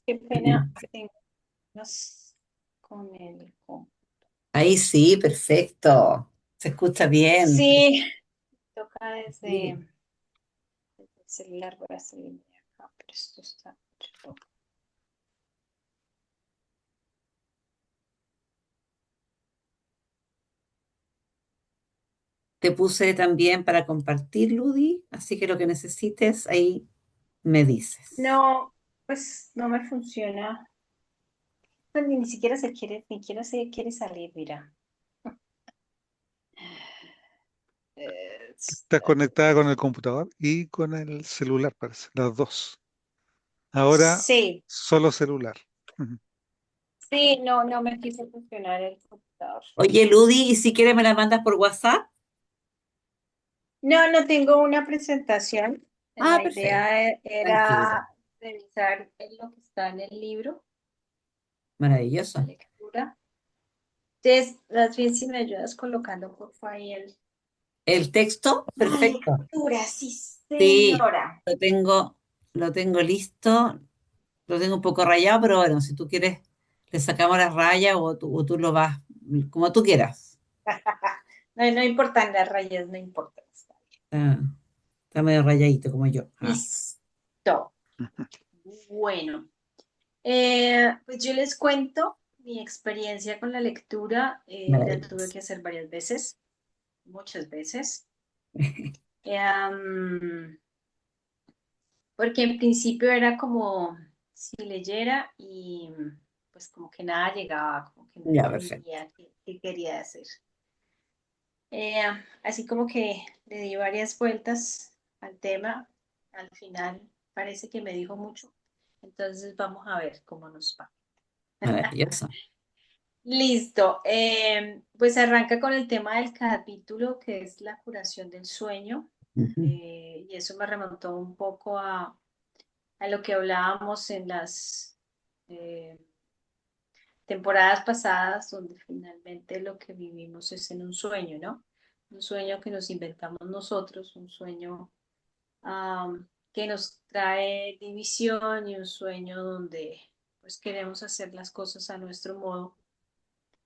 Qué pena, tengo unos con el... Ahí sí, perfecto. Se escucha bien. Sí, toca Sí. desde el celular, voy a salir de acá, pero esto está... Te puse también para compartir, Ludi, así que lo que necesites, ahí me dices. No, pues no me funciona. Pues ni siquiera se quiere, ni siquiera se quiere salir, mira. Está conectada con el computador y con el celular, parece, las dos. Ahora Sí, solo celular. Ujú. sí, no, no me quiso funcionar el computador. Oye, Ludi, ¿y si quieres me la mandas por WhatsApp? No, no tengo una presentación. Ah, La perfecto. idea Tranquila. era revisar lo que está en el libro, la Maravilloso. lectura. Entonces, más bien si me ayudas colocando por favor ahí el... ¿El texto? La Perfecto. lectura, sí, Sí, señora. lo tengo listo, lo tengo un poco rayado, pero bueno, si tú quieres, le sacamos las rayas o tú lo vas como tú quieras. No, no importan las rayas, no importa. Está bien. Está, está medio rayadito como yo. Ah, Listo. Bueno, pues yo les cuento mi experiencia con la lectura. La tuve maravilloso. que hacer varias veces, muchas veces. Am, Porque en principio era como si leyera y pues como que nada llegaba, como que no Ya, perfecto. entendía qué quería hacer. Así como que le di varias vueltas al tema, al final parece que me dijo mucho, entonces vamos a ver cómo nos va. Maravilloso. Listo, pues arranca con el tema del capítulo que es la curación del sueño, Ujú. y eso me remontó un poco a lo que hablábamos en las eh, temporadas pasadas, donde finalmente lo que vivimos es en un sueño, ¿no? Un sueño que nos inventamos nosotros, un sueño que nos trae división y un sueño donde pues queremos hacer las cosas a nuestro modo,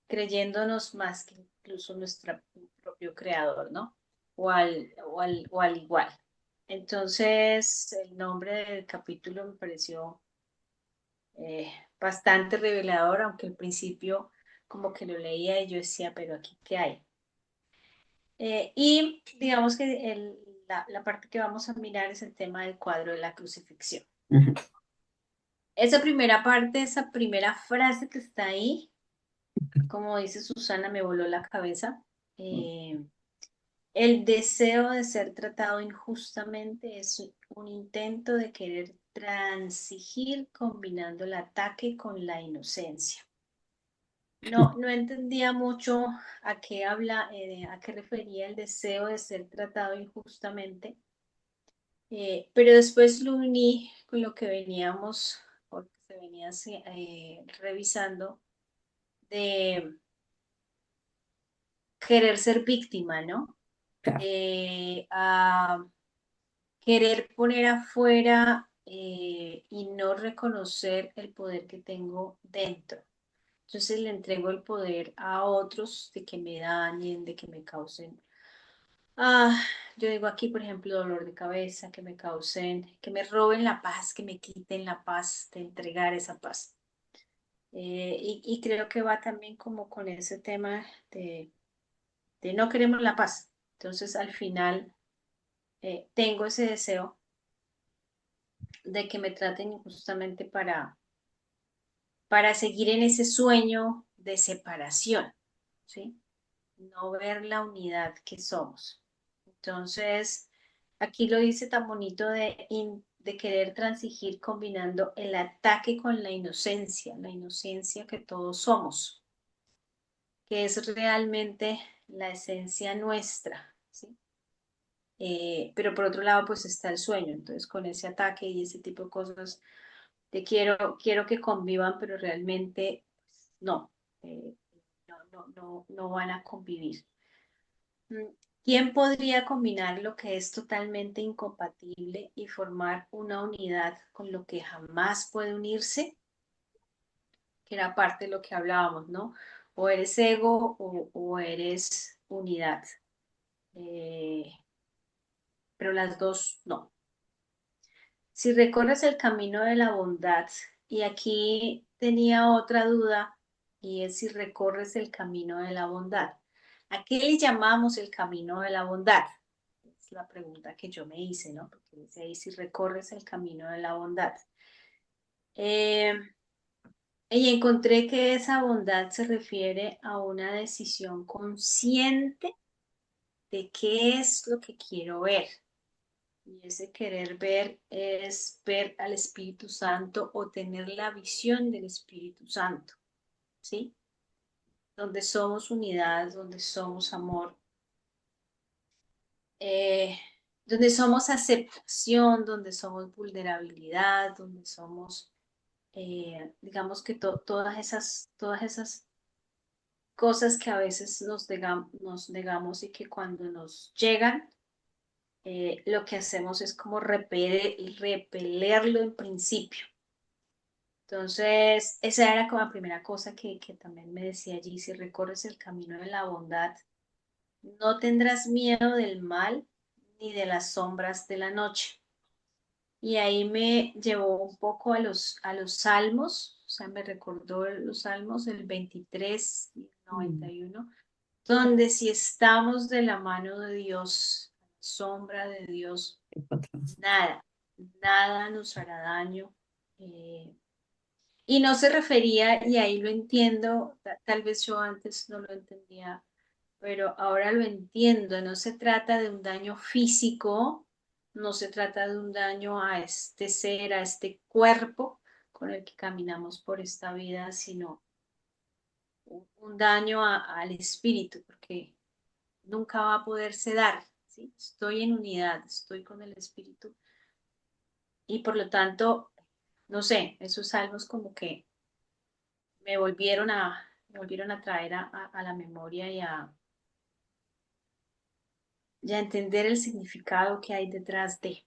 creyéndonos más que incluso nuestro propio creador, ¿no? O al igual. Entonces, el nombre del capítulo me pareció bastante revelador, aunque al principio como que lo leía y yo decía, pero aquí, ¿qué hay? Y digamos que la parte que vamos a mirar es el tema del cuadro de la crucifixión. Ujú. Esa primera parte, esa primera frase que está ahí, como dice Susana, me voló la cabeza. Eh, el deseo de ser tratado injustamente es un intento de querer transigir combinando el ataque con la inocencia. No, no entendía mucho a qué a qué refería el deseo de ser tratado injustamente, pero después lo uní con lo que veníamos, o que se venía revisando, de querer ser víctima, ¿no? Claro. A querer poner afuera y no reconocer el poder que tengo dentro. Entonces le entrego el poder a otros de que me dañen, de que me causen, ah, yo digo aquí, por ejemplo, dolor de cabeza, que me causen, que me roben la paz, que me quiten la paz, de entregar esa paz. Y creo que va también como con ese tema de no queremos la paz. Entonces, al final, tengo ese deseo de que me traten injustamente para seguir en ese sueño de separación, ¿sí? No ver la unidad que somos. Entonces, aquí lo dice tan bonito de querer transigir combinando el ataque con la inocencia que todos somos, que es realmente la esencia nuestra, ¿sí? Pero por otro lado, pues está el sueño. Entonces, con ese ataque y ese tipo de cosas, quiero que convivan, pero realmente pues, no, no van a convivir. Mm, ¿Quién podría combinar lo que es totalmente incompatible y formar una unidad con lo que jamás puede unirse? que era parte de lo que hablábamos, ¿no? O eres ego o eres unidad. Eh, pero las dos no. Si recorres el camino de la bondad, y aquí tenía otra duda, y es si recorres el camino de la bondad. ¿A qué le llamamos el camino de la bondad? Es la pregunta que yo me hice, ¿no? Porque dice ahí si recorres el camino de la bondad. Eh, y encontré que esa bondad se refiere a una decisión consciente de qué es lo que quiero ver. Y ese querer ver es ver al Espíritu Santo o tener la visión del Espíritu Santo, ¿sí? Donde somos unidad, donde somos amor, eh, donde somos aceptación, donde somos vulnerabilidad, donde somos, digamos que todas esas cosas que a veces nos negamos y que cuando nos llegan, lo que hacemos es como repelerlo en principio. Entonces, esa era como la primera cosa que también me decía allí, si recorres el camino de la bondad, no tendrás miedo del mal ni de las sombras de la noche. Y ahí me llevó un poco a los salmos, o sea, me recordó los salmos, el 23 y el Mm, 91, donde si estamos de la mano de Dios, a la sombra de Dios, el patrón. nada, nada nos hará daño. eh, y no se refería, y ahí lo entiendo, tal vez yo antes no lo entendía, pero ahora lo entiendo, no se trata de un daño físico, no se trata de un daño a este ser, a este cuerpo con el que caminamos por esta vida, sino un daño al espíritu, porque nunca va a poderse dar, ¿sí? Estoy en unidad, estoy con el espíritu y por lo tanto, no sé, esos salmos como que me volvieron a traer a la memoria y a entender el significado que hay detrás de.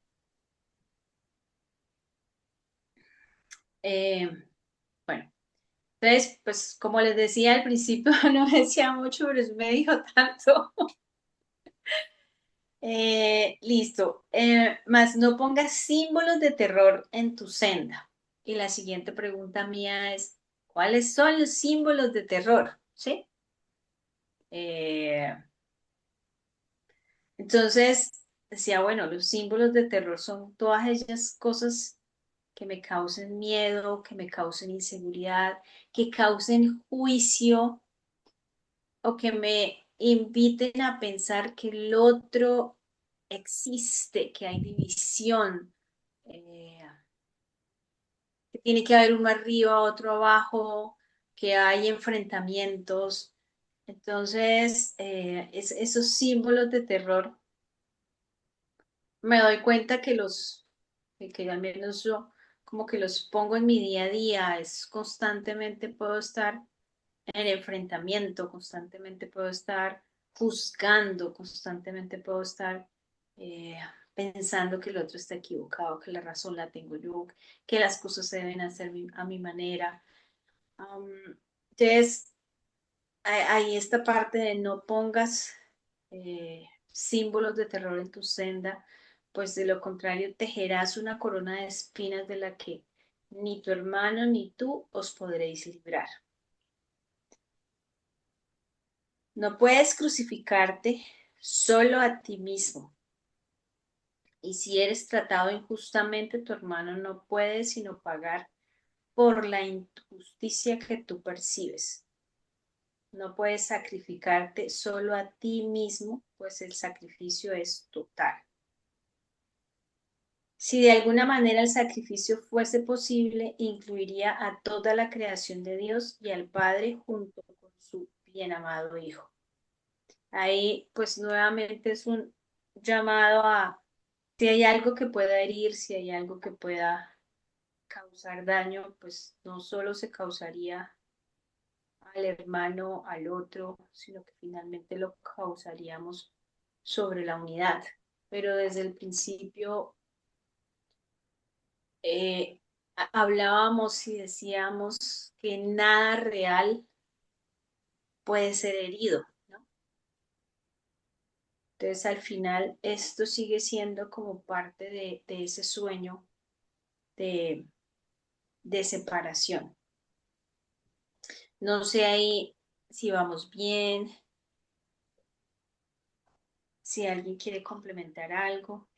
Eh, bueno, entonces, pues como les decía al principio, no me decía mucho, pero eso me dijo tanto. Listo. Más no pongas símbolos de terror en tu senda. Y la siguiente pregunta mía es, ¿cuáles son los símbolos de terror? ¿Sí? Eh, entonces, decía, bueno, los símbolos de terror son todas ellas cosas que me causen miedo, que me causen inseguridad, que causen juicio o que me inviten a pensar que el otro existe, que hay división, que tiene que haber uno arriba, otro abajo, que hay enfrentamientos. Entonces, esos símbolos de terror, me doy cuenta que al menos yo como que los pongo en mi día a día, es constantemente puedo estar en enfrentamiento, constantemente puedo estar juzgando, constantemente puedo estar eh, pensando que el otro está equivocado, que la razón la tengo yo, que las cosas se deben hacer a mi manera. Am, entonces, ahí esta parte de no pongas símbolos de terror en tu senda, pues de lo contrario tejerás una corona de espinas de la que ni tu hermano ni tú os podréis librar. No puedes crucificarte solo a ti mismo. Y si eres tratado injustamente, tu hermano no puede sino pagar por la injusticia que tú percibes. No puedes sacrificarte solo a ti mismo, pues el sacrificio es total. Si de alguna manera el sacrificio fuese posible, incluiría a toda la creación de Dios y al Padre junto con su bien amado Hijo. Ahí, pues nuevamente es un llamado a si hay algo que pueda herir, si hay algo que pueda causar daño, pues no solo se causaría al hermano, al otro, sino que finalmente lo causaríamos sobre la unidad. Pero desde el principio, hablábamos y decíamos que nada real puede ser herido, ¿no? Entonces, al final, esto sigue siendo como parte de ese sueño de, de separación. No sé ahí si vamos bien, si alguien quiere complementar algo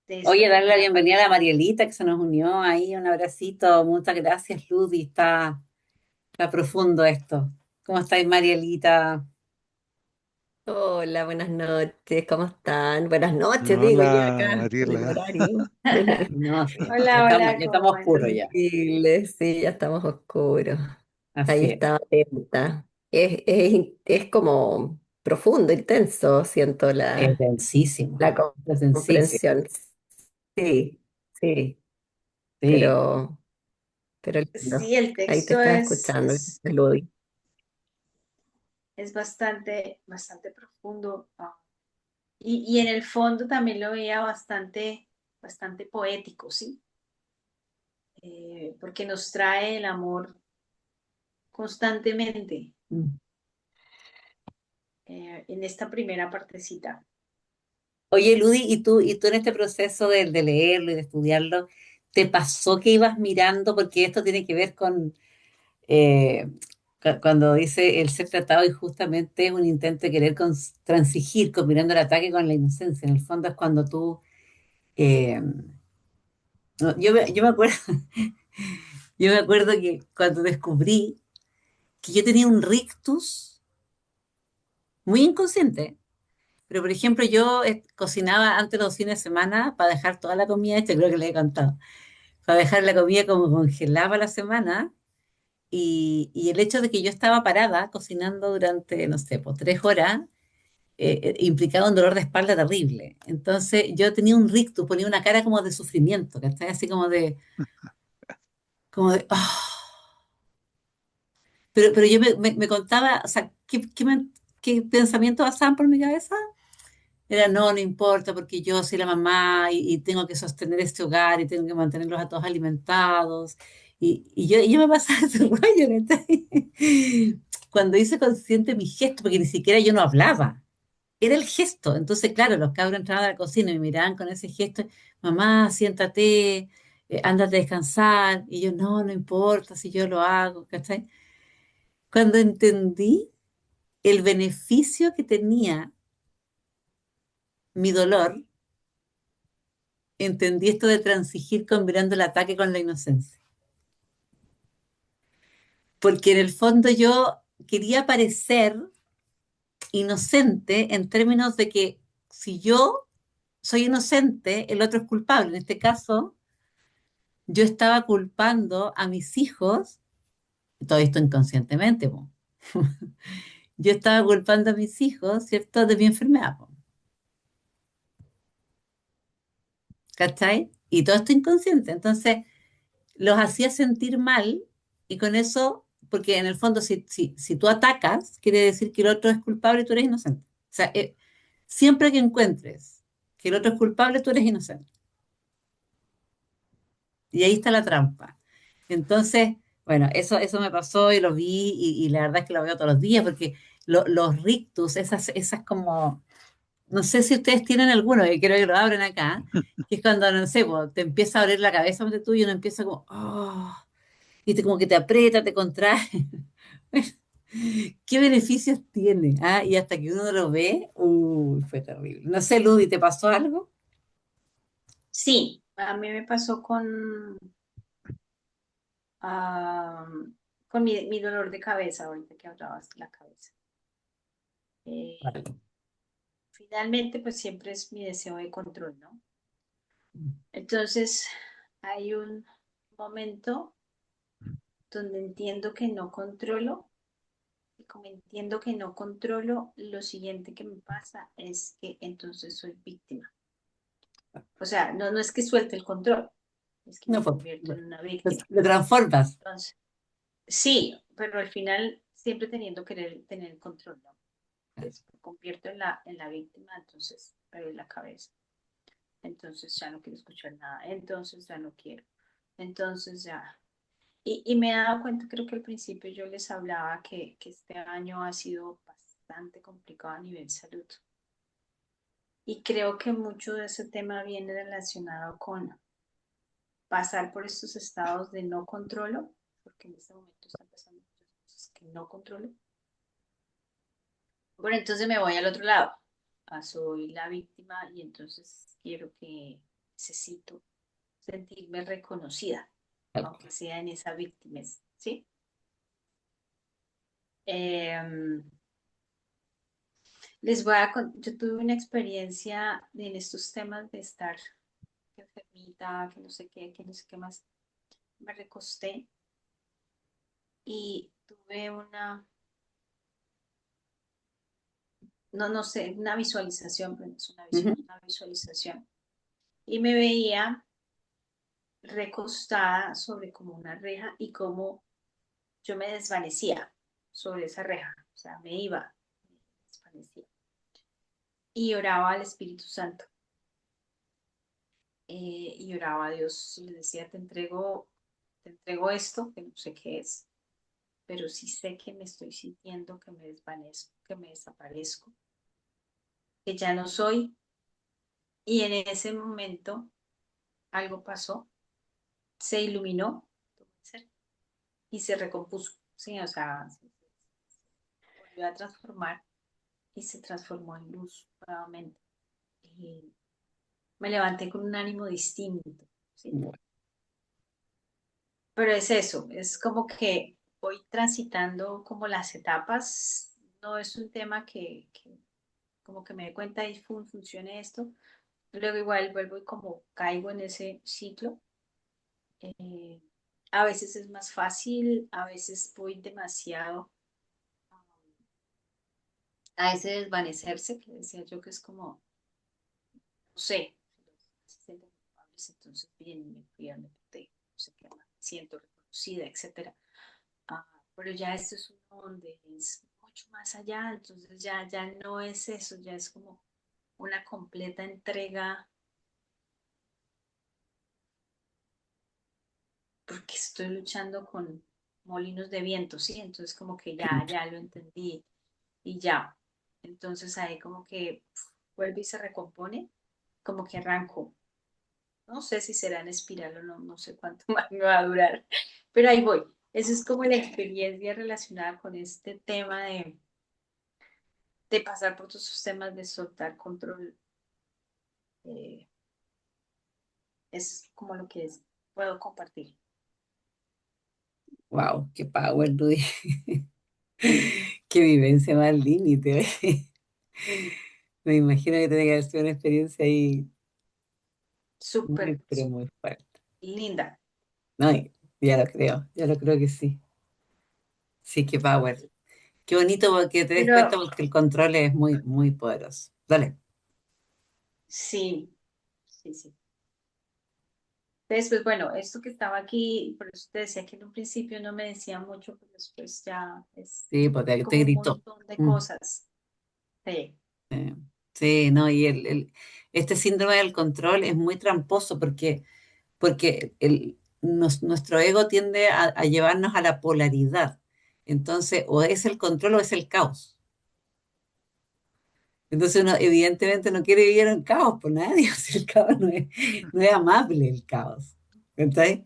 de esta Oye, darle la primera bienvenida a la partecita. Marielita que se nos unió ahí, un abracito, muchas gracias, Ludi, está profundo esto. ¿Cómo estáis, Marielita? Hola, buenas noches, ¿cómo están? Buenas noches, digo ya Hola, acá, en el Mariela. horario. No, sí, Hola, hola, ya ¿cómo estamos oscuros andas? ya, Terrible, sí, ya estamos oscuros. Ahí así es. estaba atenta. Es como profundo, intenso, siento Es la, densísimo, la co- es densísimo, comprensión. Sí, sí, sí. pero, pero lindo. Sí, el Ahí te texto estaba escuchando, Ludi. es bastante, bastante profundo. Y en el fondo también lo veía bastante, bastante poético, ¿sí? Porque nos trae el amor constantemente Mm. en esta primera partecita. Oye, Ludi, y tú en este proceso de leerlo y de estudiarlo, ¿te pasó que ibas mirando? Porque esto tiene que ver con eh, cuando dice el ser tratado injustamente es un intento de querer transigir, combinando el ataque con la inocencia. En el fondo es cuando tú... eh, no, yo me acuerdo, yo me acuerdo que cuando descubrí que yo tenía un rictus muy inconsciente, pero por ejemplo yo cocinaba antes los fines de semana para dejar toda la comida hecha, creo que le he contado, para dejar la comida como congelada la semana. Y el hecho de que yo estaba parada cocinando durante, no sé, por 3 horas, implicaba un dolor de espalda terrible. Entonces yo tenía un rictus, ponía una cara como de sufrimiento, ¿cachai? Así como de, pero yo me contaba, o sea, ¿qué pensamientos pasaban por mi cabeza? Era, no, no importa, porque yo soy la mamá y tengo que sostener este hogar y tengo que mantenerlos a todos alimentados. Y yo me pasaba ese rollo, ¿cachai? Cuando hice consciente mi gesto, porque ni siquiera yo no hablaba, era el gesto. Entonces, claro, los cabros entraban a la cocina y me miraban con ese gesto, mamá, siéntate, ándate a descansar. Y yo, no, no importa si yo lo hago, ¿cachai? Cuando entendí el beneficio que tenía mi dolor, entendí esto de transigir combinando el ataque con la inocencia. Porque en el fondo yo quería parecer inocente en términos de que si yo soy inocente, el otro es culpable. En este caso, yo estaba culpando a mis hijos, todo esto inconscientemente, po. Yo estaba culpando a mis hijos, ¿cierto?, de mi enfermedad, po. ¿Cachai? Y todo esto inconsciente. Entonces, los hacía sentir mal y con eso, porque en el fondo si tú atacas, quiere decir que el otro es culpable y tú eres inocente. O sea, siempre que encuentres que el otro es culpable, tú eres inocente. Y ahí está la trampa. Entonces, bueno, eso me pasó y lo vi y la verdad es que lo veo todos los días porque los rictus, esas como, no sé si ustedes tienen alguno, y quiero que lo abren acá, que es cuando, no sé, po, te empieza a abrir la cabeza ante tú y uno empieza como, oh, y como que te aprieta, te contrae. ¿Qué beneficios tiene? Ah, y hasta que uno lo ve, uy, fue terrible. No sé, Ludi, ¿te pasó algo? Sí, a mí me pasó ah, con mi dolor de cabeza, ahorita que hablabas de la cabeza. Eh, Vale. Finalmente, pues siempre es mi deseo de control, ¿no? Entonces, hay un momento donde entiendo que no controlo, y como entiendo que no controlo, lo siguiente que me pasa es que entonces soy víctima. O sea, no es que suelte el control, es que No, me pues, convierto en una víctima. lo transformas. Entonces, sí, pero al final siempre teniendo que querer tener el control, ¿no? Entonces, me convierto en la víctima, entonces me doy la cabeza. Entonces ya no quiero escuchar nada, entonces ya no quiero. Entonces ya. Y me he dado cuenta, creo que al principio yo les hablaba que este año ha sido bastante complicado a nivel salud. Y creo que mucho de ese tema viene relacionado con pasar por estos estados de no controlo, porque en este momento están pasando muchas cosas que no controlo. Bueno, entonces me voy al otro lado. Soy la víctima y entonces necesito sentirme reconocida, aunque sea en esa víctima, ¿sí? Em, yo tuve una experiencia en estos temas de estar enfermita, que no sé qué más. Me recosté y tuve no sé, una visualización, pero no es una visión, Ujú. una visualización. Y me veía recostada sobre como una reja y como yo me desvanecía sobre esa reja, o sea, me desvanecía. Y oraba al Espíritu Santo, y oraba a Dios y le decía, te entrego esto, que no sé qué es, pero sí sé que me estoy sintiendo, que me desvanezco, que me desaparezco, que ya no soy. Y en ese momento algo pasó, se iluminó y se recompuso, ¿sí? O sea, se volvió a transformar y se transformó en luz nuevamente. Y me levanté con un ánimo distinto, ¿sí? Bueno, Pero es eso, es como que voy transitando como las etapas, no es un tema que como que me dé cuenta y funcione esto, luego igual vuelvo y como caigo en ese ciclo. Eh, a veces es más fácil, a veces voy demasiado a ese desvanecerse, que decía yo que es como, no sé, se sienten culpables, entonces vienen, me cuidan, me protegen, no sé qué más, me siento reconocida, etcétera. Ah, pero ya esto es uno donde es mucho más allá, entonces ya no es eso, ya es como una completa entrega, porque estoy luchando con molinos de viento, ¿sí? Entonces como que ya lo entendí y ya. Entonces ahí como que vuelve y se recompone, como que arranco. No sé si será en espiral o no, no sé cuánto más me va a durar, pero ahí voy. Esa es como la experiencia relacionada con este tema de pasar por todos esos temas de soltar control. eh, es como lo que puedo compartir. wow, qué power, Luis. Qué vivencia más al límite. Me imagino que tiene que haber sido una experiencia ahí muy, Súper pero muy fuerte. linda. No, ya lo creo que sí. Sí, qué power. Qué bonito que te des cuenta Pero porque el control es muy, muy poderoso. Dale. sí, sí, sí. Después, bueno, esto que estaba aquí, por eso te decía que en un principio no me decía mucho, pero después ya es Sí, pues te como un gritó. montón de Mm. cosas. Sí, Sí, no, y este síndrome del control es muy tramposo porque nuestro ego tiende a llevarnos a la polaridad. Entonces, o es el control o es el caos. Entonces uno evidentemente no quiere vivir en caos por nadie, o sea, el caos no es amable el caos. ¿Entendés?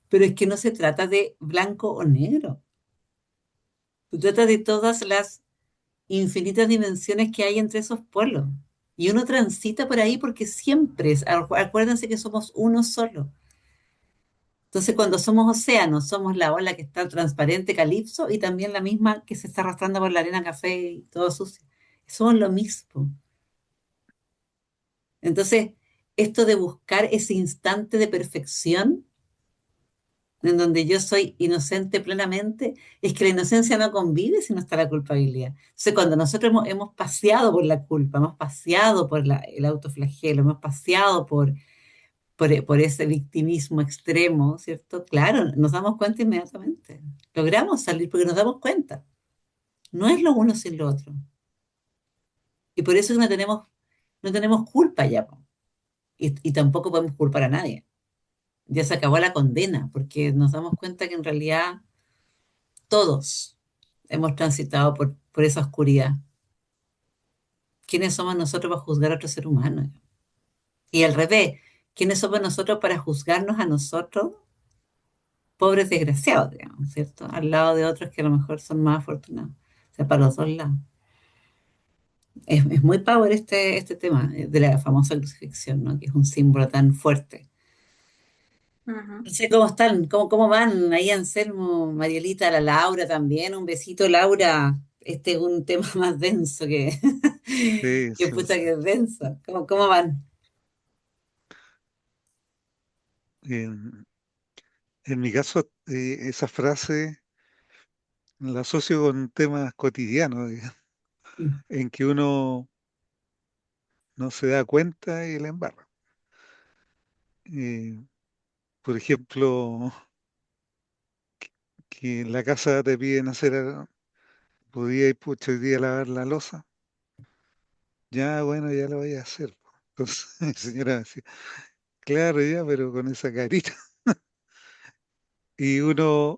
Pero es que no se trata de blanco o negro. Se trata de todas las infinitas dimensiones que hay entre esos polos. Y uno transita por ahí porque siempre acuérdense que somos uno solo. Entonces, cuando somos océano, somos la ola que está transparente, calipso, y también la misma que se está arrastrando por la arena café y todo sucio. Somos lo mismo. Entonces, esto de buscar ese instante de perfección, en donde yo soy inocente plenamente, es que la inocencia no convive si no está la culpabilidad. Entonces, cuando nosotros hemos paseado por la culpa, hemos paseado por el autoflagelo, hemos paseado por ese victimismo extremo, ¿cierto? Claro, nos damos cuenta inmediatamente. Logramos salir porque nos damos cuenta. No es lo uno sin lo otro. Y por eso no tenemos culpa ya, po. Y tampoco podemos culpar a nadie. ya se acabó la condena, porque nos damos cuenta que en realidad todos hemos transitado por esa oscuridad. ¿Quiénes somos nosotros para juzgar a otro ser humano? Y al revés, ¿quiénes somos nosotros para juzgarnos a nosotros, pobres desgraciados, digamos, ¿cierto? Al lado de otros que a lo mejor son más afortunados. O sea, para los dos lados. Es muy power este tema de la famosa crucifixión, ¿no? Que es un símbolo tan fuerte. Ujú. No sé cómo están, cómo van ahí Anselmo, Marielita, la Laura también. Un besito, Laura. Este es un tema más denso Sí, que sí, lo puta sé. que es denso. ¿Cómo van? En, en mi caso, esa frase la asocio con temas cotidianos, digamos, en que uno no se da cuenta y la embarra. Eh, por ejemplo, que en la casa te piden hacer, podía ir, pucha, hoy día lavar la loza. Ya, bueno, ya lo voy a hacer, po. Entonces, mi señora me decía, claro, ya, pero con esa carita. Y uno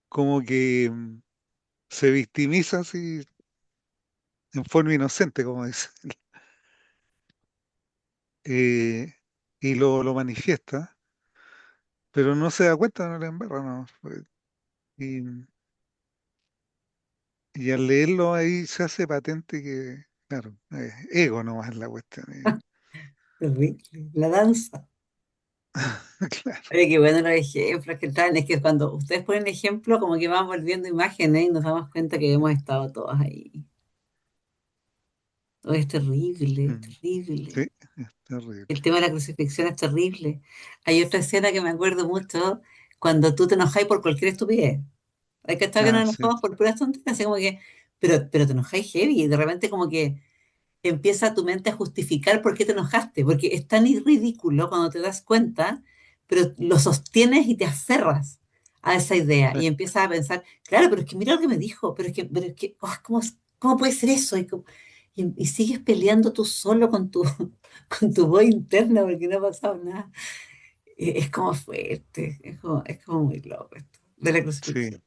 como que se victimiza así en forma inocente, como dice, eh, y lo manifiesta, pero no se da cuenta, no le embarra, no. Y, y al leerlo ahí se hace patente que, claro, ego nomás es la cuestión. Terrible. La danza. Claro. Oye, qué bueno los ejemplos que traen. Es que cuando ustedes ponen ejemplo, como que vamos volviendo imágenes y nos damos cuenta que hemos estado todos ahí. Oh, es terrible, Mm, terrible. sí, es terrible. El tema de la crucifixión es terrible. Hay otra escena que me acuerdo mucho cuando tú te enojáis por cualquier estupidez. Hay que estar que nos Ah, sí, enojamos por puras tonterías, así como que, pero te enojáis heavy y de repente como que empieza tu mente a justificar por qué te enojaste, porque es tan ridículo cuando te das cuenta, pero lo sostienes y te aferras a esa idea sí, y empiezas a pensar, claro, pero es que mira lo que me dijo, pero es que oh, ¿cómo puede ser eso? Y sigues peleando tú solo con con tu voz interna porque no ha pasado nada. Es como fuerte, es como muy loco esto de la sí. crucifixión.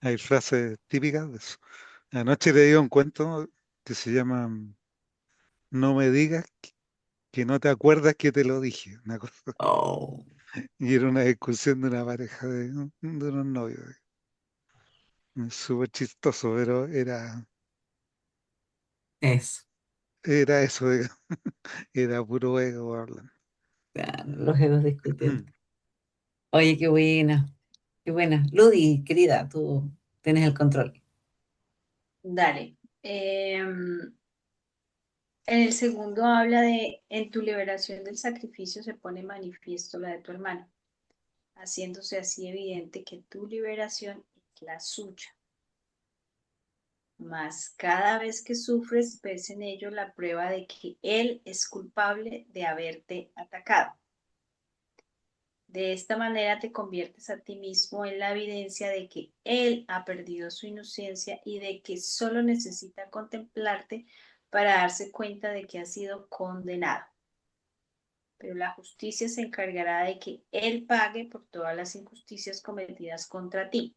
Hay frases típicas de eso. Anoche leí un cuento que se llama No me digas que no te acuerdas que te lo dije. Una cosa. Oh, Y era una discusión de una pareja de unos novios. Súper chistoso, pero eso, era eso, era puro ego hablando. claro, los egos discutiendo. Oye, qué buena. Qué buena. Ludi, querida, tú tienes el control. Dale. En el segundo habla de, en tu liberación del sacrificio se pone manifiesto la de tu hermano, haciéndose así evidente que tu liberación es la suya. Mas cada vez que sufres, ves en ello la prueba de que él es culpable de haberte atacado. De esta manera te conviertes a ti mismo en la evidencia de que él ha perdido su inocencia y de que solo necesita contemplarte para darse cuenta de que ha sido condenado. Pero la justicia se encargará de que él pague por todas las injusticias cometidas contra ti.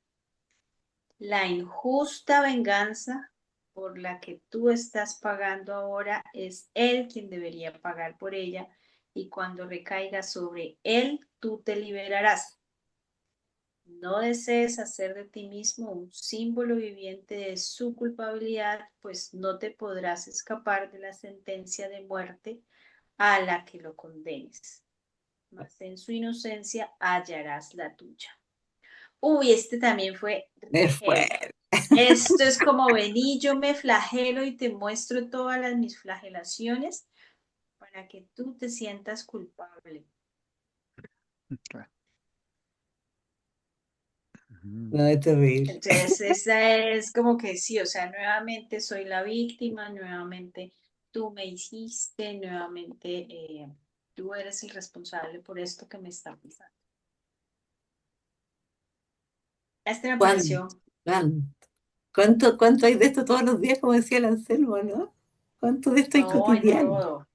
La injusta venganza por la que tú estás pagando ahora es él quien debería pagar por ella y cuando recaiga sobre él, tú te liberarás. No desees hacer de ti mismo un símbolo viviente de su culpabilidad, pues no te podrás escapar de la sentencia de muerte a la que lo condenes, mas en su inocencia hallarás la tuya. Uy, este también fue Es heavy. fuerte. Esto es como vení, yo me flagelo y te muestro todas mis flagelaciones para que tú te sientas culpable. Claro. Ujú. No, es terrible. Entonces, esa es como que sí, o sea, nuevamente soy la víctima, nuevamente tú me hiciste, nuevamente tú eres el responsable por esto que me está pasando. Este me ¿Cuánto? pareció ¿Cuánto? ¿Cuánto hay de esto todos los días, como decía el Anselmo, ¿no? ¿Cuánto de esto hay no en cotidiano? todo,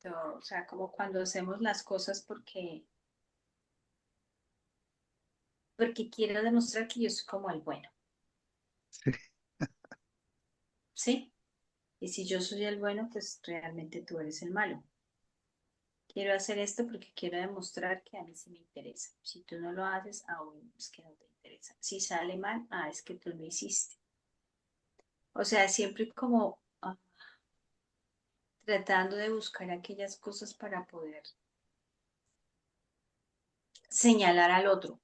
todo. ¿no? O sea, como cuando hacemos las cosas porque quiero demostrar que yo soy como el bueno, Sí, ¿sí? Y si yo soy el bueno, pues realmente tú eres el malo. Quiero hacer esto porque quiero demostrar que a mí sí me interesa. Si tú no lo haces, aún es que no te interesa. Si sale mal, es que tú lo hiciste. O sea, siempre como tratando de buscar aquellas cosas para poder señalar al otro.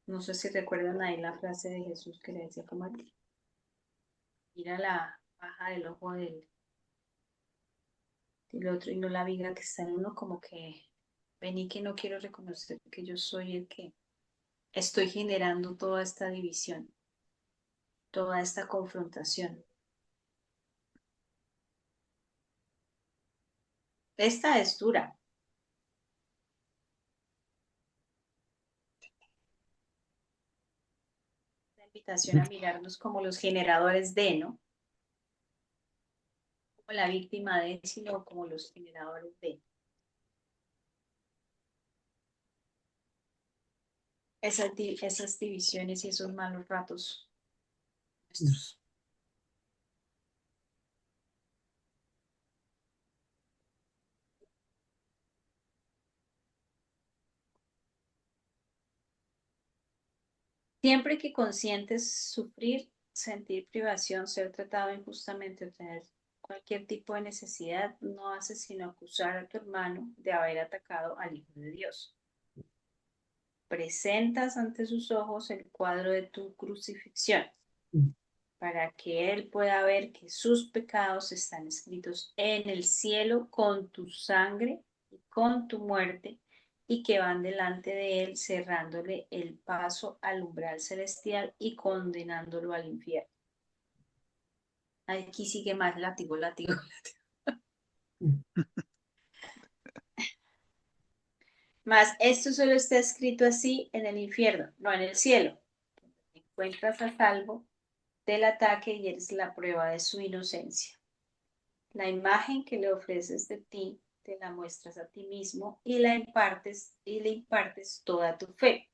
No sé si recuerdan ahí la frase de Jesús que le decía como, mira la paja del ojo del otro y no la viga que está en uno, como que vení que no quiero reconocer que yo soy el que estoy generando toda esta división, toda esta confrontación. Esta es dura. La invitación a mirarnos como los generadores de, ¿no? Como la víctima de, sino como los generadores de. Esas divisiones y esos malos ratos nuestros. Siempre que consientes sufrir, sentir privación, ser tratado injustamente o tener cualquier tipo de necesidad, no haces sino acusar a tu hermano de haber atacado al Hijo de Dios. Presentas ante sus ojos el cuadro de tu crucifixión, para que Él pueda ver que sus pecados están escritos en el cielo con tu sangre y con tu muerte, y que van delante de Él cerrándole el paso al umbral celestial y condenándolo al infierno. Aquí sigue más látigo, látigo. Más, esto solo está escrito así en el infierno, no en el cielo. Te encuentras a salvo del ataque y eres la prueba de su inocencia. La imagen que le ofreces de ti, te la muestras a ti mismo y le impartes toda tu fe.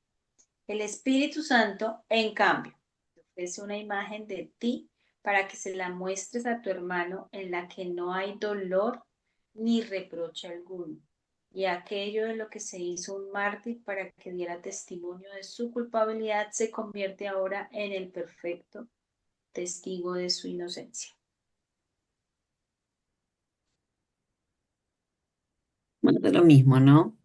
El Espíritu Santo, en cambio, te ofrece una imagen de ti para que se la muestres a tu hermano en la que no hay dolor ni reproche alguno. Y aquello de lo que se hizo un mártir para que diera testimonio de su culpabilidad se convierte ahora en el perfecto testigo de su inocencia. Bueno, de lo mismo, ¿no?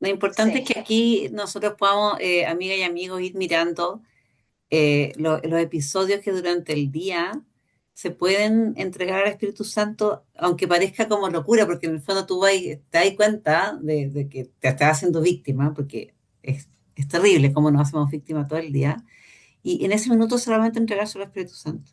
Lo importante es Sí. que aquí nosotros podamos, amigas y amigos, ir mirando los episodios que durante el día se pueden entregar al Espíritu Santo, aunque parezca como locura, porque en el fondo te das cuenta de que te estás haciendo víctima, porque es terrible cómo nos hacemos víctimas todo el día, y en ese minuto solamente entregarse al Espíritu Santo.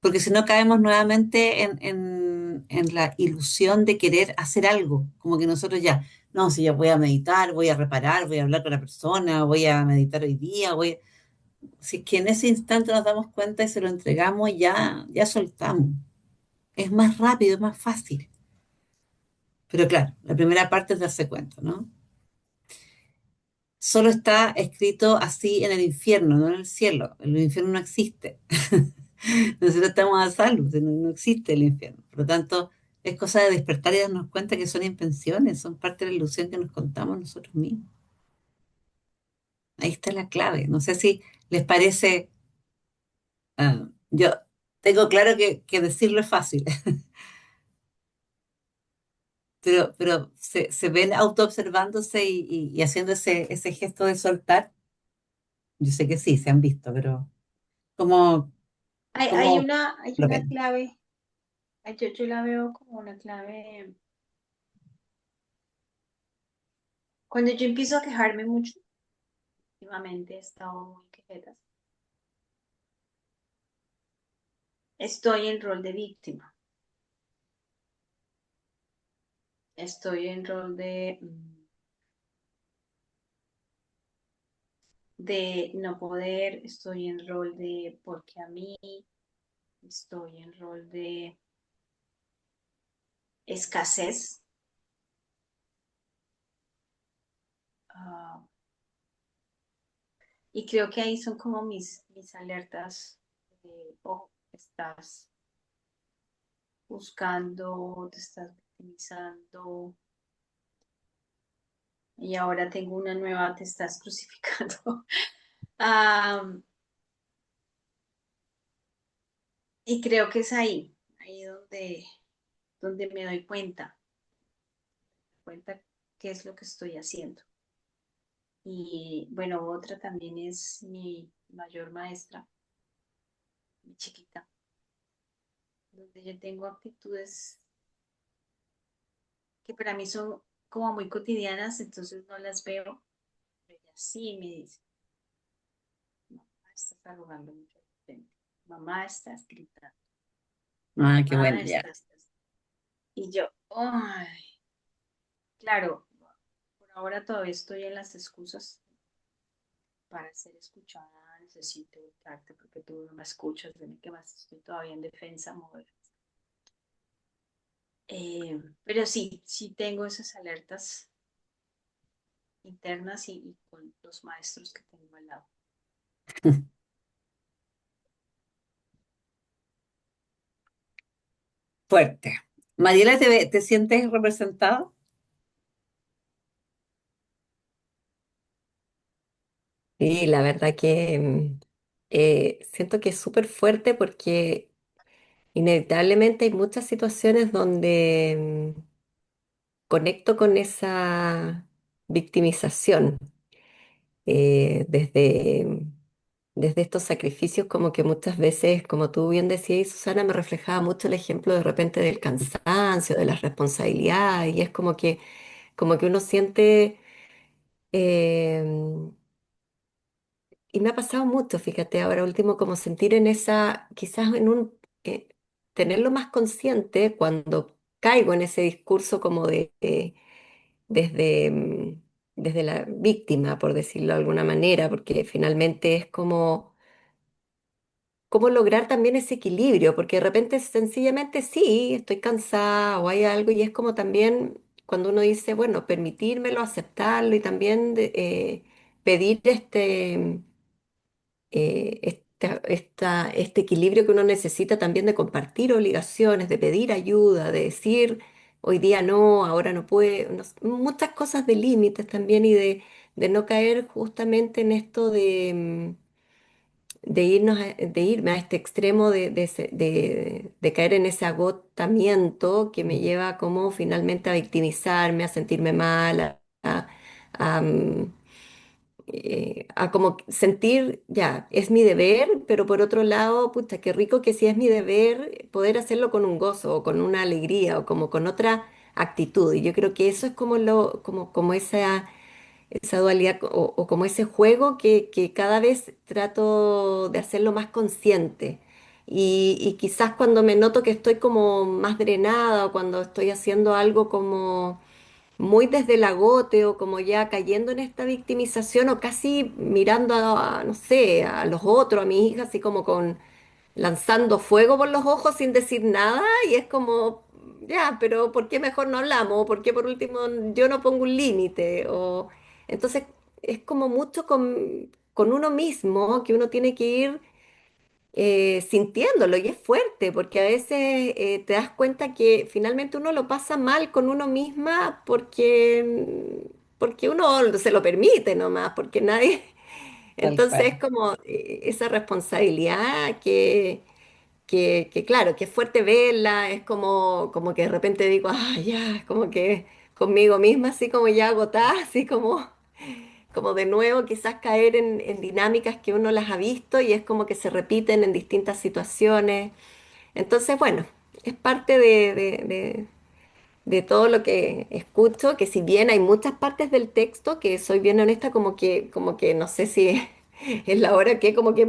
Porque si no caemos nuevamente en la ilusión de querer hacer algo, como que nosotros ya, no, si ya voy a meditar, voy a reparar, voy a hablar con la persona, voy a meditar hoy día, si es que en ese instante nos damos cuenta y se lo entregamos, ya soltamos. Es más rápido, es más fácil. Pero claro, la primera parte es darse cuenta, ¿no? Solo está escrito así en el infierno, no en el cielo. El infierno no existe. Nosotros estamos a salvo, no existe el infierno. Por lo tanto, es cosa de despertar y darnos cuenta que son invenciones, son parte de la ilusión que nos contamos nosotros mismos. Ahí está la clave. No sé si les parece, yo tengo claro que decirlo es fácil, pero se ven autoobservándose y haciendo ese gesto de soltar. Yo sé que sí, se han visto, pero ¿cómo, cómo Hay lo una ven? clave, yo la veo como una clave. Cuando yo empiezo a quejarme mucho, últimamente he estado muy quejetas, estoy en rol de víctima, estoy en rol de, de no poder, estoy en rol de porque a mí, estoy en rol de escasez. ah, y creo que ahí son como mis alertas de, oh, estás buscando, te estás victimizando y ahora tengo una nueva, te estás crucificando. Ah, y creo que es ahí donde me doy cuenta qué es lo que estoy haciendo. Y bueno, otra también es mi mayor maestra, mi chiquita, donde yo tengo actitudes que para mí son como muy cotidianas, entonces no las veo, pero ella sí me dice, mamá, estás arrogando mucho la frente, mamá, estás gritando, Ah, qué mamá, bueno, ya. estás. Y yo, ay, claro, por ahora todavía estoy en las excusas para ser escuchada, necesito gritarte porque tú no me escuchas, ven que más estoy todavía en defensa, mover. Pero sí, sí tengo esas alertas internas y con los maestros que tengo al lado. Fuerte. Mariela, ¿te sientes representada? Y la verdad que siento que es súper fuerte porque inevitablemente hay muchas situaciones donde conecto con esa victimización, desde estos sacrificios como que muchas veces, como tú bien decías, Susana, me reflejaba mucho el ejemplo de repente del cansancio, de las responsabilidades, y es como que uno siente, em, y me ha pasado mucho, fíjate, ahora último, como sentir en esa, quizás eh, tenerlo más consciente cuando caigo en ese discurso como desde la víctima, por decirlo de alguna manera, porque finalmente es como cómo lograr también ese equilibrio, porque de repente sencillamente sí, estoy cansada o hay algo y es como también cuando uno dice, bueno, permitírmelo, aceptarlo y también pedir este equilibrio que uno necesita también de compartir obligaciones, de pedir ayuda, de decir, hoy día no, ahora no puedo, muchas cosas de límites también y de no caer justamente en esto de irme a este extremo de caer en ese agotamiento que me lleva como finalmente a victimizarme, a sentirme mal, a, mm, a como sentir, ya, es mi deber, pero por otro lado, pucha, qué rico que si es mi deber, poder hacerlo con un gozo o con una alegría o como con otra actitud. Y yo creo que eso es como esa dualidad o como ese juego que cada vez trato de hacerlo más consciente. Y quizás cuando me noto que estoy como más drenada o cuando estoy haciendo algo como muy desde el agote o como ya cayendo en esta victimización o casi mirando no sé, a los otros, a mi hija, así como con lanzando fuego por los ojos sin decir nada y es como, ya, pero ¿por qué mejor no hablamos? ¿Por qué por último yo no pongo un límite? O, entonces es como mucho con uno mismo que uno tiene que ir sintiéndolo y es fuerte porque a veces te das cuenta que finalmente uno lo pasa mal con uno misma porque uno se lo permite nomás, porque nadie... Tal Entonces es cual. como esa responsabilidad que claro, que es fuerte verla, es como que de repente digo, ah, ya, es como que conmigo misma, así como ya agotada, así como de nuevo quizás caer en dinámicas que uno las ha visto y es como que se repiten en distintas situaciones. Entonces, bueno, es parte de todo lo que escucho, que si bien hay muchas partes del texto que soy bien honesta, como que no sé si es la hora que como que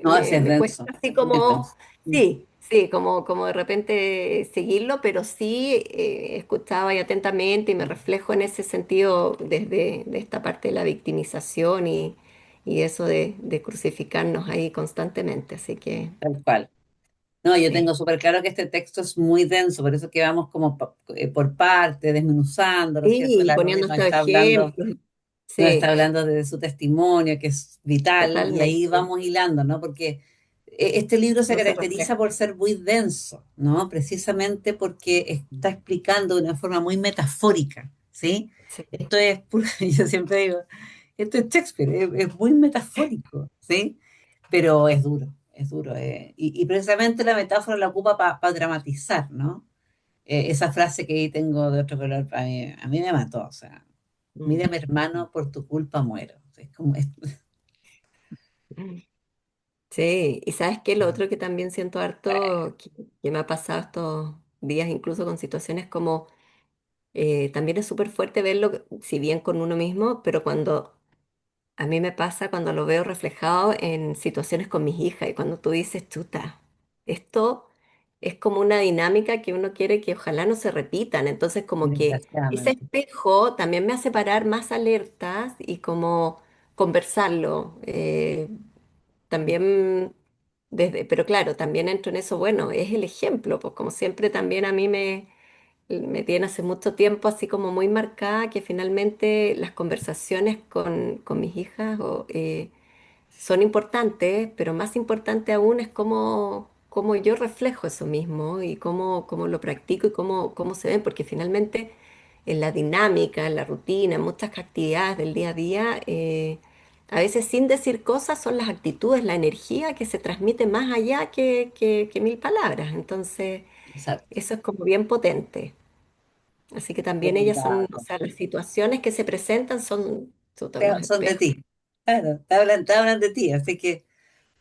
No, así es me cuesta denso. así Es como, denso. Mm. sí, sí, como de repente seguirlo, pero sí escuchaba y atentamente y me reflejo en ese sentido desde de esta parte de la victimización y eso de crucificarnos ahí constantemente. Así que tal cual. No, yo sí, tengo súper claro que este texto es muy denso, por eso que vamos como por parte, desmenuzándolo, ¿cierto? sí, y La Ludi poniendo nos estos está hablando, ejemplos, nos está sí, hablando de su testimonio, que es vital, y ahí totalmente, vamos hilando, ¿no? Porque este libro se no se caracteriza refleja. por ser muy denso, ¿no? Precisamente porque está explicando de una forma muy metafórica, ¿sí? Sí. Esto es, yo siempre digo, esto es Shakespeare, es muy metafórico, ¿sí? Pero es duro, es duro. Y precisamente la metáfora la ocupa para dramatizar, ¿no? Esa frase que ahí tengo de otro color, a mí me mató, o sea, Mm. mira mi hermano, por tu culpa muero. Es como, Sí, y sabes qué, lo otro que también siento harto, que me ha pasado estos días, incluso con situaciones como, también es súper fuerte verlo, si bien con uno mismo, pero cuando a mí me pasa, cuando lo veo reflejado en situaciones con mis hijas, y cuando tú dices, chuta, esto es como una dinámica que uno quiere que ojalá no se repitan, entonces como que ese desgraciadamente. espejo también me hace parar más alertas y como conversarlo. También pero claro, también entro en eso, bueno, es el ejemplo, pues como siempre también a mí me tiene hace mucho tiempo así como muy marcada que finalmente las conversaciones con mis hijas son importantes, pero más importante aún es cómo yo reflejo eso mismo y cómo lo practico y cómo se ven, porque finalmente en la dinámica, en la rutina, en muchas actividades del día a día, a veces sin decir cosas son las actitudes, la energía que se transmite más allá que mil palabras. Entonces, Exacto. eso es como bien potente. Así que también ellas son, o sea, las situaciones que se presentan son unos Son de espejos, ti. Claro, te hablan de ti, así que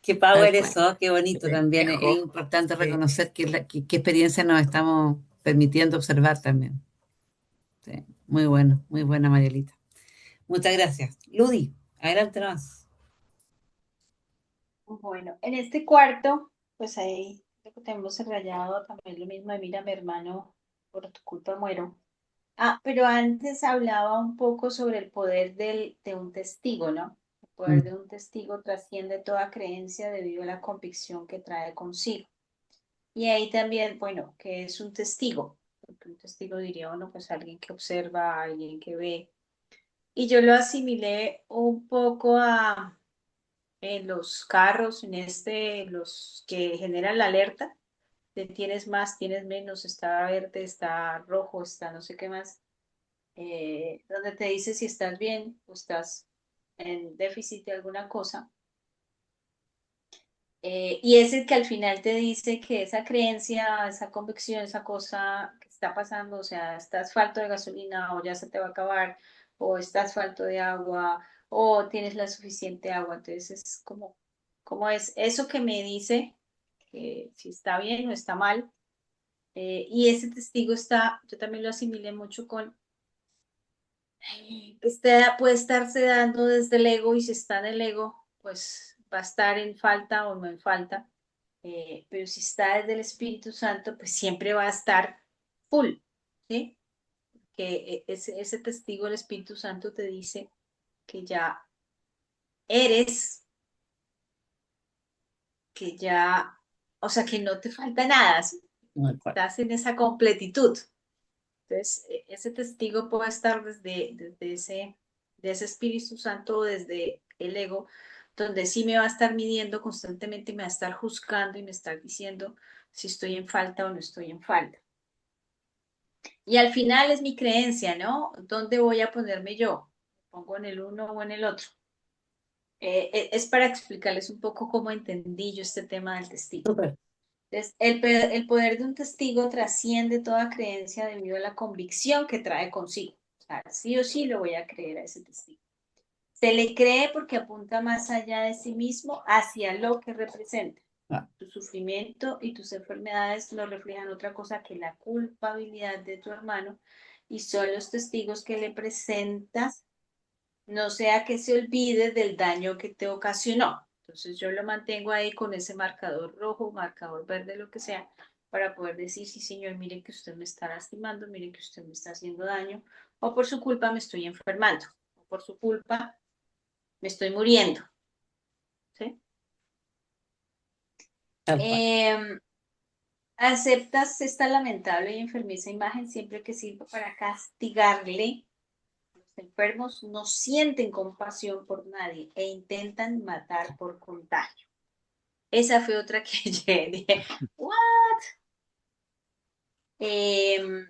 qué tal power cual. eso, qué bonito también. Es Espejo. importante Sí. reconocer qué experiencia nos estamos permitiendo observar también. Sí, muy buena, Marielita. Muchas gracias. Ludi, adelante más. Bueno, en este cuarto, pues ahí lo que tenemos rayado también lo mismo de mira, mi hermano, por tu culpa muero. Ah, pero antes hablaba un poco sobre el poder de un testigo, ¿no? El poder Mm, de un testigo trasciende toda creencia debido a la convicción que trae consigo. Y ahí también, bueno, que es un testigo, porque un testigo diría uno, pues alguien que observa, alguien que ve. Y yo lo asimilé un poco a en los carros, los que generan la alerta, de tienes más, tienes menos, está verde, está rojo, está no sé qué más, donde te dice si estás bien o estás en déficit de alguna cosa. Y es el que al final te dice que esa creencia, esa convicción, esa cosa que está pasando, o sea, estás falto de gasolina o ya se te va a acabar, o estás falto de agua, o tienes la suficiente agua. Entonces es como es eso que me dice que si está bien o está mal. Y ese testigo está, yo también lo asimilé mucho con, que puede estarse dando desde el ego y si está en el ego, pues va a estar en falta o no en falta. Pero si está desde el Espíritu Santo, pues siempre va a estar full, ¿sí? Que ese testigo del Espíritu Santo te dice que ya eres, que ya, o sea, que no te falta nada, ¿sí? muy cual. Estás en esa completitud. Entonces, ese testigo puede estar desde de ese Espíritu Santo, desde el ego, donde sí me va a estar midiendo constantemente, me va a estar juzgando y me está diciendo si estoy en falta o no estoy en falta. Y al final es mi creencia, ¿no? ¿Dónde voy a ponerme yo? ¿Me pongo en el uno o en el otro? Es para explicarles un poco cómo entendí yo este tema del testigo. Súper. Entonces, el poder de un testigo trasciende toda creencia debido a la convicción que trae consigo. O sea, sí o sí lo voy a creer a ese testigo. Se le cree porque apunta más allá de sí mismo hacia lo que representa. Ah, Tu sufrimiento y tus enfermedades no reflejan otra cosa que la culpabilidad de tu hermano y son los testigos que le presentas, no sea que se olvide del daño que te ocasionó. Entonces yo lo mantengo ahí con ese marcador rojo, marcador verde, lo que sea, para poder decir, sí, señor, mire que usted me está lastimando, mire que usted me está haciendo daño, o por su culpa me estoy enfermando, o por su culpa me estoy muriendo. Tal cual. Em, ¿Aceptas esta lamentable y enfermiza imagen siempre que sirva para castigarle? Los enfermos no sienten compasión por nadie e intentan matar por contagio. Esa fue otra que yo dije, ¿what? Em,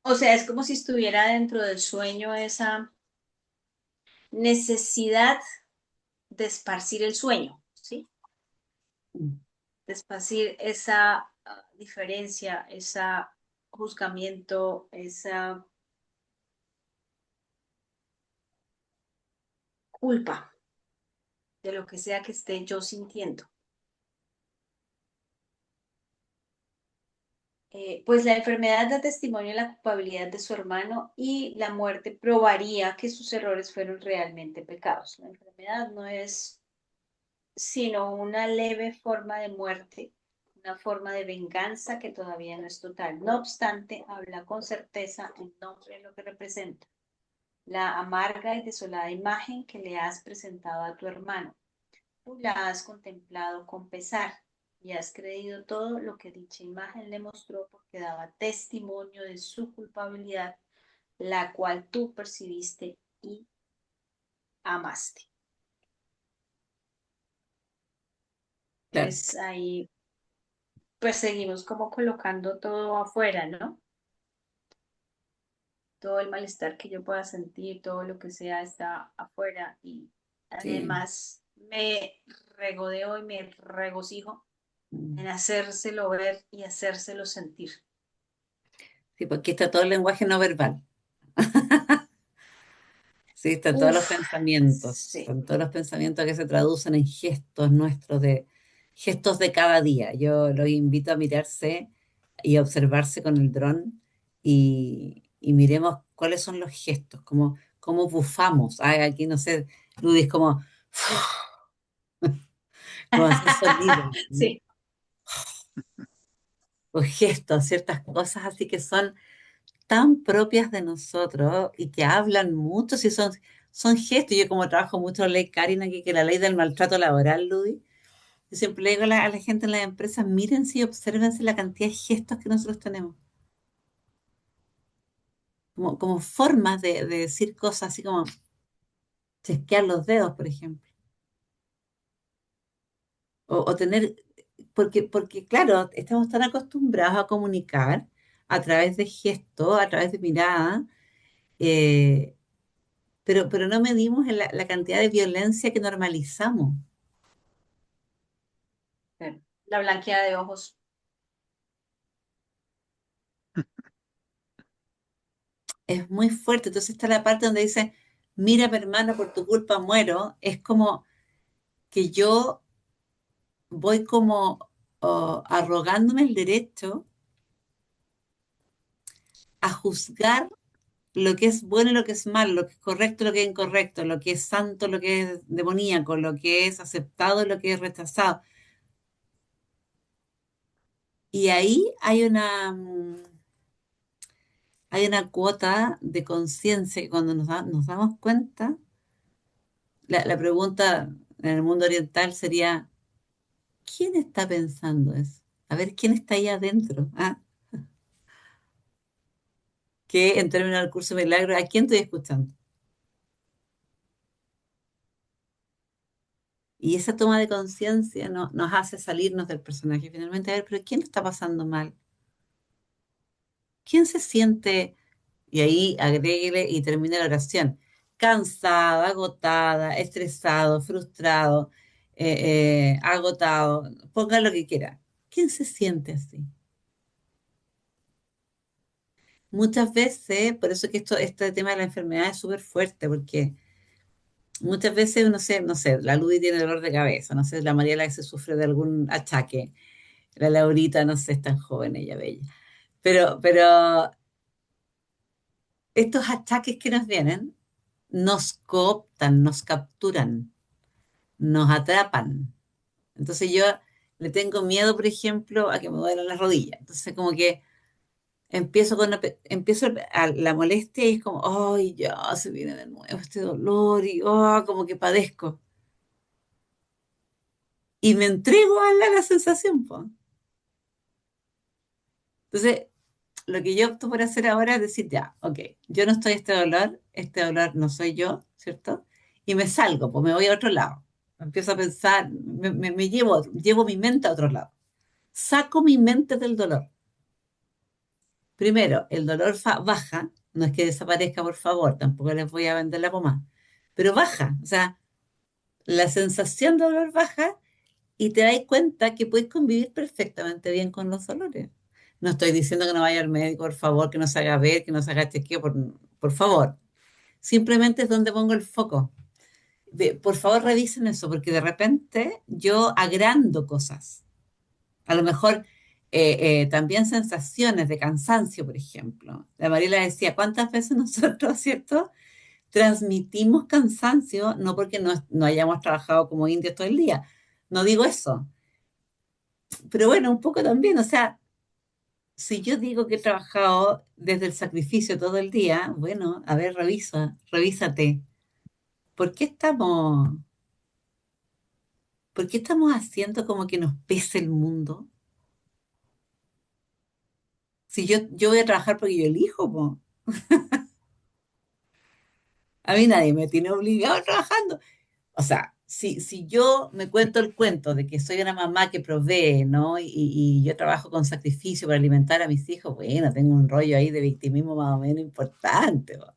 o sea, es como si estuviera dentro del sueño esa necesidad de esparcir el sueño, ¿sí? Mm. De esparcir esa diferencia, ese juzgamiento, esa culpa de lo que sea que esté yo sintiendo. Pues la enfermedad da testimonio de la culpabilidad de su hermano y la muerte probaría que sus errores fueron realmente pecados. La enfermedad no es sino una leve forma de muerte, una forma de venganza que todavía no es total. No obstante, habla con certeza en nombre de lo que representa, la amarga y desolada imagen que le has presentado a tu hermano. Tú la has contemplado con pesar y has creído todo lo que dicha imagen le mostró porque daba testimonio de su culpabilidad, la cual tú percibiste y amaste. Claro, Entonces ahí pues seguimos como colocando todo afuera, ¿no? Todo el malestar que yo pueda sentir, todo lo que sea está afuera y sí. además me regodeo y me regocijo Mm. en hacérselo ver y hacérselo sentir. Sí, porque está todo el lenguaje no verbal. Sí, Uf, sí. están todos los pensamientos que se traducen en gestos nuestros, de gestos de cada día. Yo los invito a mirarse y a observarse con el dron y miremos cuáles son los gestos, cómo bufamos. Ah, aquí no sé, Ludis, como hacer sonidos, ¿no? Sí, O gestos, ciertas cosas así que son tan propias de nosotros y que hablan mucho, si son gestos. Yo como trabajo mucho la ley Karin aquí, que la ley del maltrato laboral, Ludi, yo siempre le digo a la gente en las empresas, mírense y obsérvense la cantidad de gestos que nosotros tenemos, como formas de decir cosas, así como chasquear los dedos, por ejemplo, o tener, porque claro, estamos tan acostumbrados a comunicar a través de gestos, a través de miradas, eh, pero no medimos en la cantidad de violencia que normalizamos. la blanqueada de ojos. Es muy fuerte. Entonces está la parte donde dice, mira, mi hermano, por tu culpa muero. Es como que yo voy como arrogándome el derecho a juzgar lo que es bueno y lo que es malo, lo que es correcto y lo que es incorrecto, lo que es santo, lo que es demoníaco, lo que es aceptado y lo que es rechazado. Y ahí hay una cuota de conciencia que cuando nos damos cuenta, la pregunta en el mundo oriental sería, ¿quién está pensando eso? A ver, ¿quién está ahí adentro? Que en términos del curso de milagro, ¿a quién estoy escuchando? Y esa toma de conciencia nos hace salirnos del personaje finalmente. A ver, pero ¿quién lo está pasando mal? ¿Quién se siente? Y ahí agréguele y termina la oración. Cansada, agotada, estresado, frustrado, agotado. Ponga lo que quiera. ¿Quién se siente así? Muchas veces, por eso que este tema de la enfermedad es súper fuerte, porque muchas veces uno no sé, la Ludi tiene dolor de cabeza, no sé, la Mariela que se sufre de algún achaque, la Laurita, no sé, es tan joven ella, bella. Pero estos achaques que nos vienen nos cooptan, nos capturan, nos atrapan. Entonces yo le tengo miedo, por ejemplo, a que me duelan las rodillas. Entonces como que empiezo a la molestia y es como, ay, ya se viene de nuevo este dolor y como que padezco. y me entrego a la sensación, po. Entonces, lo que yo opto por hacer ahora es decir, ya, ok, yo no estoy este dolor no soy yo, ¿cierto? Y me salgo, pues me voy a otro lado. Empiezo a pensar, me llevo mi mente a otro lado. Saco mi mente del dolor. Primero, el dolor baja, no es que desaparezca, por favor, tampoco les voy a vender la pomada, pero baja, o sea, la sensación de dolor baja y te das cuenta que puedes convivir perfectamente bien con los dolores. No estoy diciendo que no vaya al médico, por favor, que no se haga ver, que no se haga chequeo, por favor. Simplemente es donde pongo el foco. Por favor, revisen eso, porque de repente yo agrando cosas. A lo mejor también sensaciones de cansancio, por ejemplo. La Mariela decía, ¿cuántas veces nosotros, cierto? Transmitimos cansancio, no porque no hayamos trabajado como indios todo el día. No digo eso, pero bueno, un poco también, o sea, si yo digo que he trabajado desde el sacrificio todo el día, bueno, a ver, revísate. ¿Por qué por qué estamos haciendo como que nos pese el mundo? Si yo voy a trabajar porque yo elijo, po. A mí nadie me tiene obligado trabajando. O sea, si yo me cuento el cuento de que soy una mamá que provee, ¿no? Y yo trabajo con sacrificio para alimentar a mis hijos, bueno, tengo un rollo ahí de victimismo más o menos importante, po.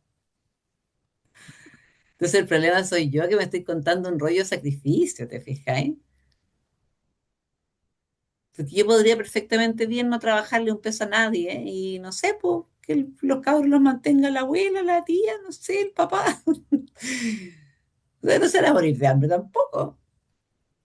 Entonces el problema soy yo que me estoy contando un rollo de sacrificio, ¿te fijas? Porque yo podría perfectamente bien no trabajarle un peso a nadie, ¿eh? Y no sé, pues, que los cabros los mantenga la abuela, la tía, no sé, el papá. O sea, no se van a morir de hambre tampoco,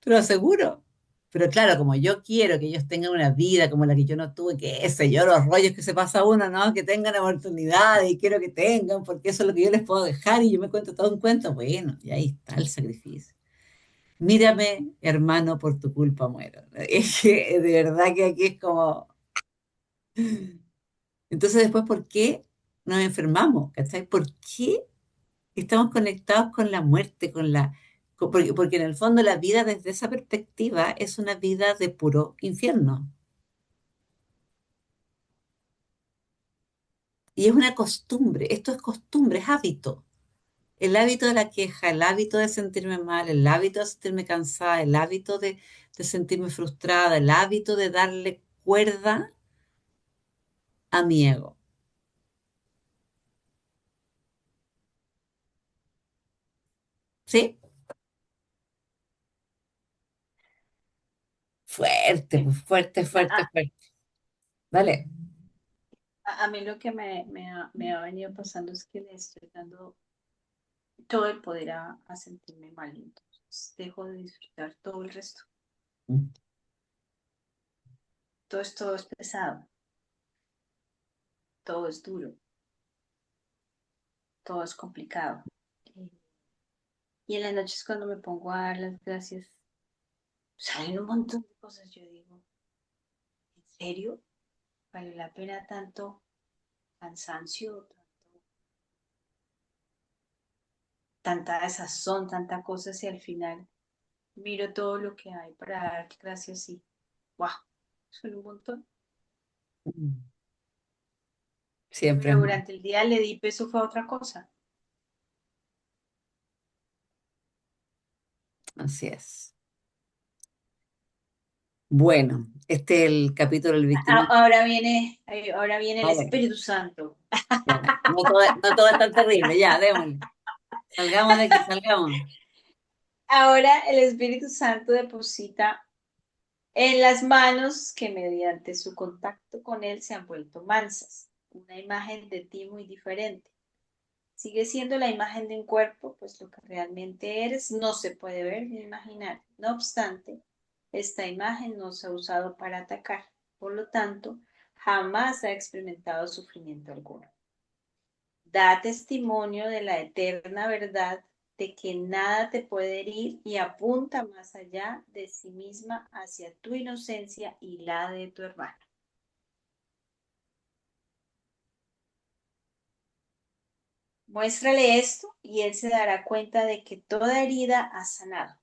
te lo aseguro. Pero claro, como yo quiero que ellos tengan una vida como la que yo no tuve, que sé yo, los rollos que se pasa uno, ¿no? Que tengan oportunidades y quiero que tengan, porque eso es lo que yo les puedo dejar y yo me cuento todo un cuento, bueno, y ahí está el sacrificio. Mírame, hermano, por tu culpa muero. Es que de verdad que aquí es como... Entonces después, ¿por qué nos enfermamos? ¿Cachai? ¿Por qué estamos conectados con la muerte, porque en el fondo la vida desde esa perspectiva es una vida de puro infierno. Y es una costumbre, esto es costumbre, es hábito. El hábito de la queja, el hábito de sentirme mal, el hábito de sentirme cansada, el hábito de sentirme frustrada, el hábito de darle cuerda a mi ego. ¿Sí? Fuerte, Sí. pues fuerte, fuerte, A, fuerte. Vale. a mí lo que me ha venido pasando es que le estoy dando todo el poder a sentirme mal. Entonces dejo de disfrutar todo el resto. Todo es pesado, todo es duro, todo es complicado. Y en las noches cuando me pongo a dar las gracias, salen un montón de cosas. Yo digo, ¿en serio? ¿Vale la pena tanto cansancio, tanta desazón, tanta cosa si al final miro todo lo que hay para dar gracias y ¡wow! Son un montón. Siempre Pero es más. durante el día le di peso fue a otra cosa. Así es. Bueno, este es el capítulo del victimismo. Ahora viene el A ver, Espíritu Santo. ya, no todo es tan terrible, ya, démosle. Salgamos de aquí, salgamos. Ahora el Espíritu Santo deposita en las manos que mediante su contacto con él se han vuelto mansas. Una imagen de ti muy diferente. Sigue siendo la imagen de un cuerpo, pues lo que realmente eres no se puede ver ni imaginar. No obstante, esta imagen no se ha usado para atacar, por lo tanto, jamás ha experimentado sufrimiento alguno. Da testimonio de la eterna verdad de que nada te puede herir y apunta más allá de sí misma hacia tu inocencia y la de tu hermano. Muéstrale esto y él se dará cuenta de que toda herida ha sanado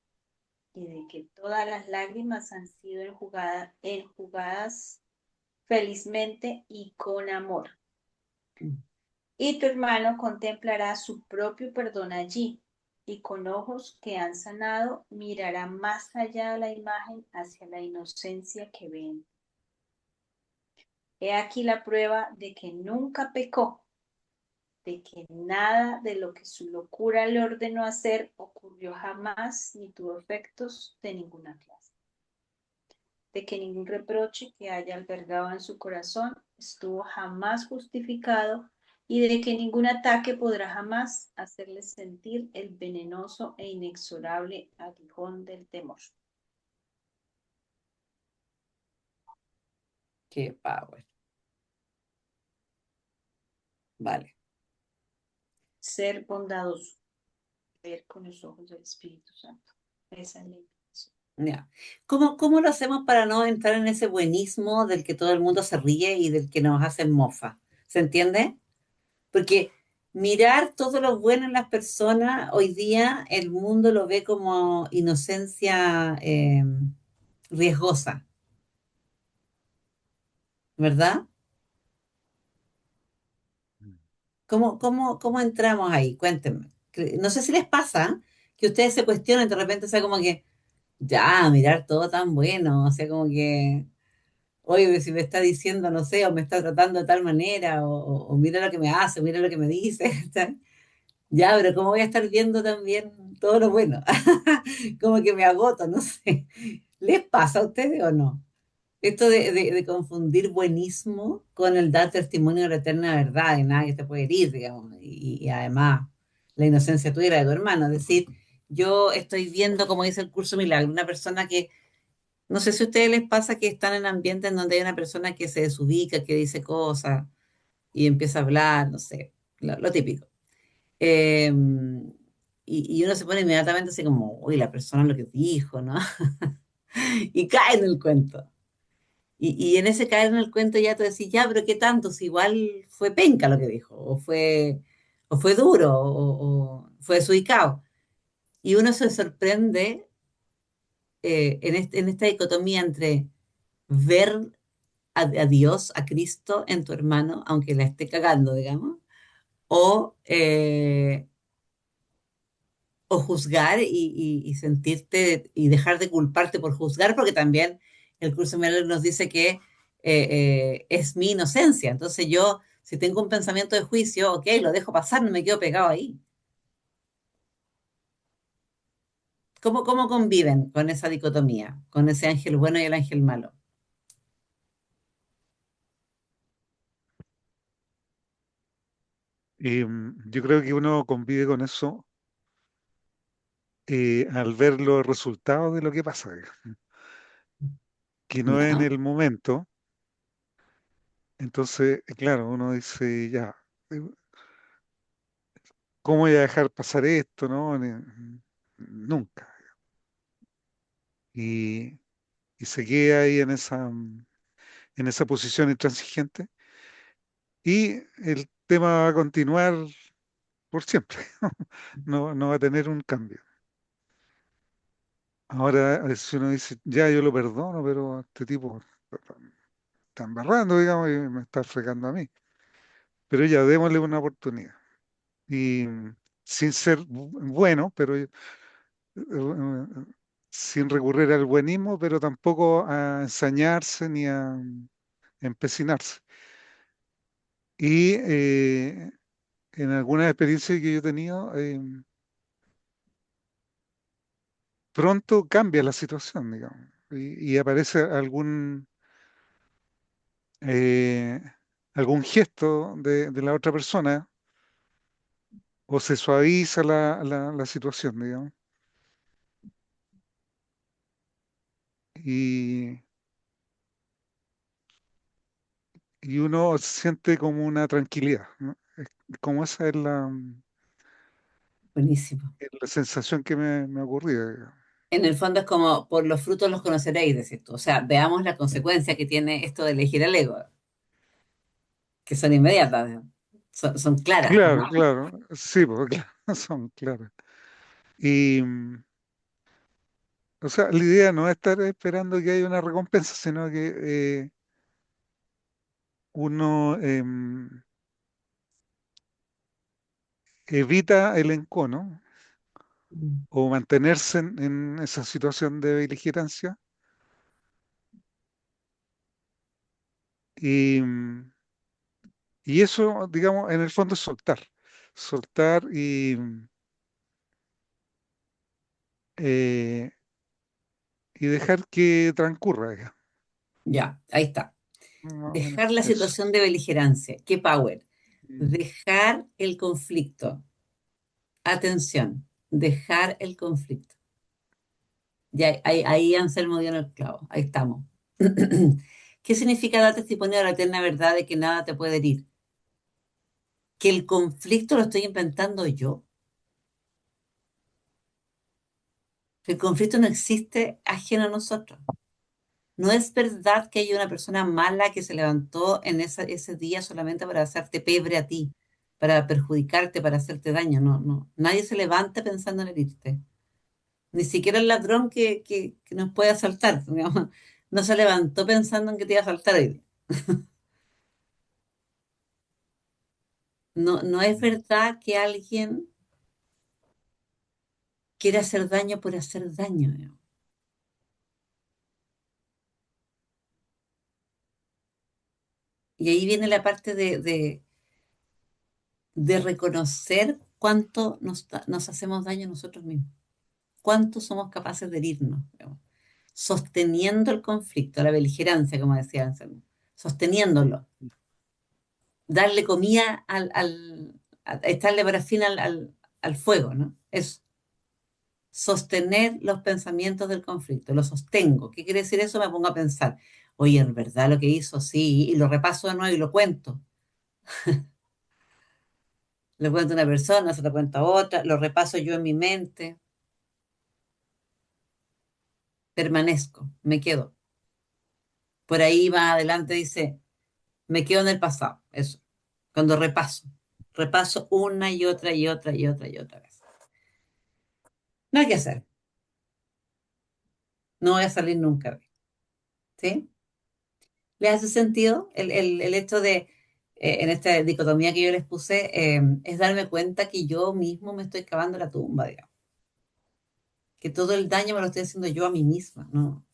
y de que todas las lágrimas han sido enjugadas felizmente y con amor. Y tu hermano contemplará su propio perdón allí, y con ojos que han sanado mirará más allá de la imagen hacia la inocencia que ven. He aquí la prueba de que nunca pecó, de que nada de lo que su locura le ordenó hacer ocurrió jamás ni tuvo efectos de ninguna clase, de que ningún reproche que haya albergado en su corazón estuvo jamás justificado y de que ningún ataque podrá jamás hacerle sentir el venenoso e inexorable aguijón del temor. Qué power. Vale. Ser bondadoso, ver con los ojos del Espíritu Santo. Esa es la invitación. Ya. ¿Cómo lo hacemos para no entrar en ese buenismo del que todo el mundo se ríe y del que nos hacen mofa? ¿Se entiende? Porque mirar todo lo bueno en las personas, hoy día el mundo lo ve como inocencia riesgosa, ¿verdad? ¿Cómo entramos ahí? Cuéntenme. No sé si les pasa que ustedes se cuestionan de repente, o sea, como que, ya, mirar todo tan bueno, o sea, como que, oye, si me está diciendo, no sé, o me está tratando de tal manera, o mira lo que me hace, o mira lo que me dice, ¿cachai? Ya, pero ¿cómo voy a estar viendo también todo lo bueno? Como que me agoto, no sé. ¿Les pasa a ustedes o no? Esto de confundir buenismo con el dar testimonio de la eterna verdad y nada que te puede herir, digamos, y además la inocencia tuya y la de tu hermano. Es decir, yo estoy viendo, como dice el curso Milagro, una persona que, no sé si a ustedes les pasa que están en ambientes en donde hay una persona que se desubica, que dice cosas y empieza a hablar, no sé, lo típico. Eh, y uno se pone inmediatamente así como, uy, la persona lo que dijo, ¿no? Y cae en el cuento. Y en ese caer en el cuento ya tú decís, ya, pero ¿qué tanto? Si igual fue penca lo que dijo, o fue duro, o fue desubicado. Y uno se sorprende en esta dicotomía entre ver a Dios, a Cristo en tu hermano, aunque la esté cagando, digamos, o, eh, o juzgar y sentirte y dejar de culparte por juzgar, porque también el curso Meller nos dice que es mi inocencia. Entonces yo, si tengo un pensamiento de juicio, ok, lo dejo pasar, no me quedo pegado ahí. ¿Cómo conviven con esa dicotomía, con ese ángel bueno y el ángel malo? Yo creo que uno convive con eso al ver los resultados de lo que pasa, digamos, que no es en ¿Ya? el momento. Entonces, claro, uno dice, ya, eh, ¿cómo voy a dejar pasar esto, no? Nunca. Y, y se queda ahí en esa posición intransigente. Y el tema va a continuar por siempre. No va a tener un cambio. Ahora, si uno dice, ya yo lo perdono, pero este tipo está embarrando, digamos, y me está fregando a mí. Pero ya, démosle una oportunidad. Y sin ser bueno, pero sin recurrir al buenismo, pero tampoco a ensañarse ni a empecinarse. Y en algunas experiencias que yo he tenido, pronto cambia la situación, digamos, y aparece eh, algún gesto de la otra persona o se suaviza la situación, digamos, y, y uno siente como una tranquilidad, ¿no? Como esa Buenísimo. es la sensación que me ocurrió, digamos. En el fondo es como, por los frutos los conoceréis, decís tú. O sea, veamos la consecuencia que tiene esto de elegir el ego, que son inmediatas, digamos. Son claras, ¿no? Claro, claro, sí, porque claro, son claras. Y, O sea, la idea no es estar esperando que haya una recompensa, sino que uno evita el encono Mm. o mantenerse en esa situación de beligerancia y, y eso, digamos, en el fondo es soltar, soltar eh, y dejar que transcurra, digamos. Ya, ahí está. Más o menos Dejar la eso. situación de beligerancia. ¿Qué power? Y Dejar el conflicto. Atención, dejar el conflicto. Ya, ahí Anselmo dio en el clavo. Ahí estamos. ¿Qué significa dar testimonio de la eterna verdad de que nada te puede herir? Que el conflicto lo estoy inventando yo. Que el conflicto no existe ajeno a nosotros. No es verdad que hay una persona mala que se levantó en ese día solamente para hacerte pebre a ti, para perjudicarte, para hacerte daño. No, no. Nadie se levanta pensando en herirte. Ni siquiera el ladrón que nos puede asaltar, digamos. No se levantó pensando en que te iba a asaltar hoy día. No, no es verdad que alguien quiera hacer daño por hacer daño, digamos. Y ahí viene la parte de reconocer cuánto nos hacemos daño a nosotros mismos, cuánto somos capaces de herirnos, digamos. Sosteniendo el conflicto, la beligerancia, como decía Anselmo, sosteniéndolo, darle comida echarle parafina al fuego, ¿no? Es sostener los pensamientos del conflicto, lo sostengo. ¿Qué quiere decir eso? Me pongo a pensar, oye, ¿en verdad lo que hizo? Sí, y lo repaso de nuevo y lo cuento. Lo cuento a una persona, se lo cuento a otra, lo repaso yo en mi mente, permanezco, me quedo. Por ahí más adelante dice, me quedo en el pasado, eso, cuando repaso una y otra y otra y otra y otra vez. No hay que hacer, no voy a salir nunca, ¿sí? ¿Les hace sentido el hecho de, en esta dicotomía que yo les puse, es darme cuenta que yo mismo me estoy cavando la tumba, digamos? Que todo el daño me lo estoy haciendo yo a mí misma, ¿no?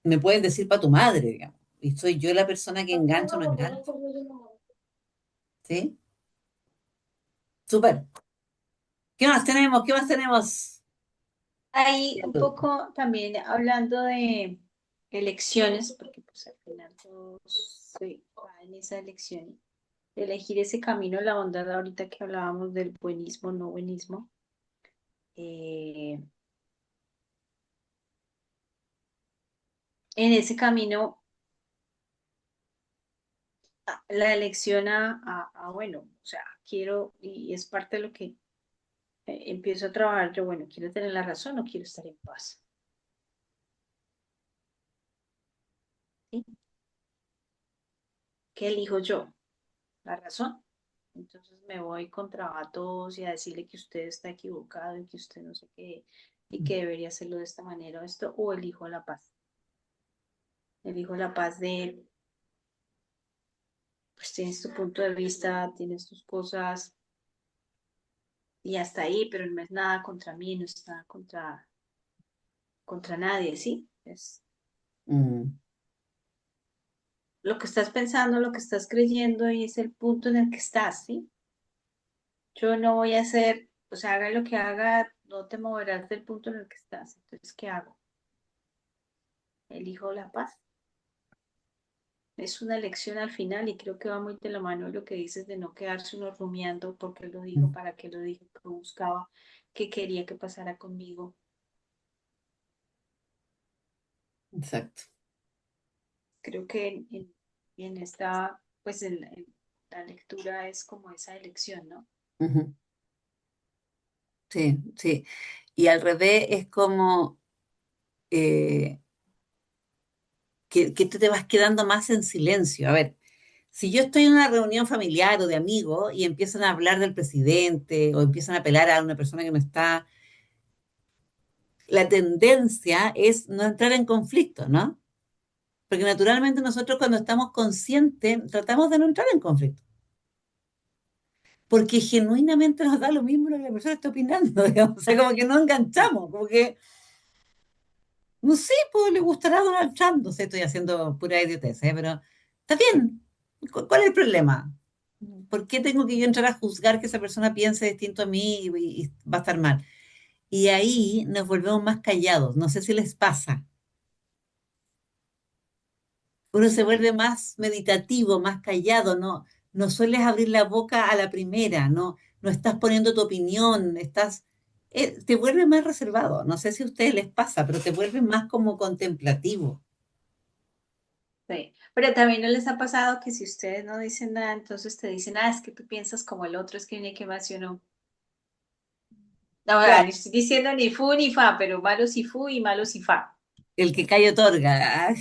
Me pueden decir para tu madre, digamos, y soy yo la persona que engancha o no engancha, ¿sí? Súper. ¿Qué más tenemos? ¿Qué más tenemos? Ahí un poco también hablando de elecciones, porque pues al final todo se va en esa elección, elegir ese camino, la bondad, ahorita que hablábamos del buenismo, no buenismo, eh, en ese camino, la elección bueno, o sea, quiero, y es parte de lo que empiezo a trabajar, yo, bueno, quiero tener la razón o quiero estar en paz, ¿sí? ¿Qué elijo yo? La razón. Entonces me voy contra todos y a decirle que usted está equivocado y que usted no sé qué, y que debería hacerlo de esta manera o esto, o elijo la paz. Elijo la paz de, pues tienes tu punto de vista, tienes tus cosas y hasta ahí, pero no es nada contra mí, no es nada contra nadie, ¿sí? Es Mm, lo que estás pensando, lo que estás creyendo y es el punto en el que estás, ¿sí? Yo no voy a hacer, o sea, haga lo que haga, no te moverás del punto en el que estás. Entonces, ¿qué hago? Elijo la paz. Es una elección al final y creo que va muy de la mano lo que dices de no quedarse uno rumiando por qué lo dijo, mm, para qué lo dijo, qué buscaba, qué quería que pasara conmigo. exacto. Creo que en esta, pues en la lectura es como esa elección, ¿no? Ujú. Sí, sí. Y al revés es como eh, que tú te vas quedando más en silencio. A ver, si yo estoy en una reunión familiar o de amigos y empiezan a hablar del presidente o empiezan a apelar a una persona que no está, la tendencia es no entrar en conflicto, ¿no? Porque naturalmente nosotros cuando estamos conscientes tratamos de no entrar en conflicto, porque genuinamente nos da lo mismo lo que la persona está opinando, digamos. O sea, como que no enganchamos, como que, no sé, pues le gustará a Donald Trump, no sé, estoy haciendo pura idiotez, ¿eh? Pero está bien. ¿Cuál es el problema? ¿Por qué tengo que yo entrar a juzgar que esa persona piense distinto a mí y va a estar mal? Y ahí nos volvemos más callados. No sé si les pasa. Uno se vuelve más meditativo, más callado, no sueles abrir la boca a la primera, no estás poniendo tu opinión, te vuelves más reservado. No sé si a ustedes les pasa, pero te vuelves más como contemplativo. Sí, pero también no les ha pasado que si ustedes no dicen nada, entonces te dicen, es que tú piensas como el otro, es que viene que más yo no. No, Claro, no estoy diciendo ni fu ni fa, pero malo si fu y malo si fa. el que calla otorga. ¿Ah?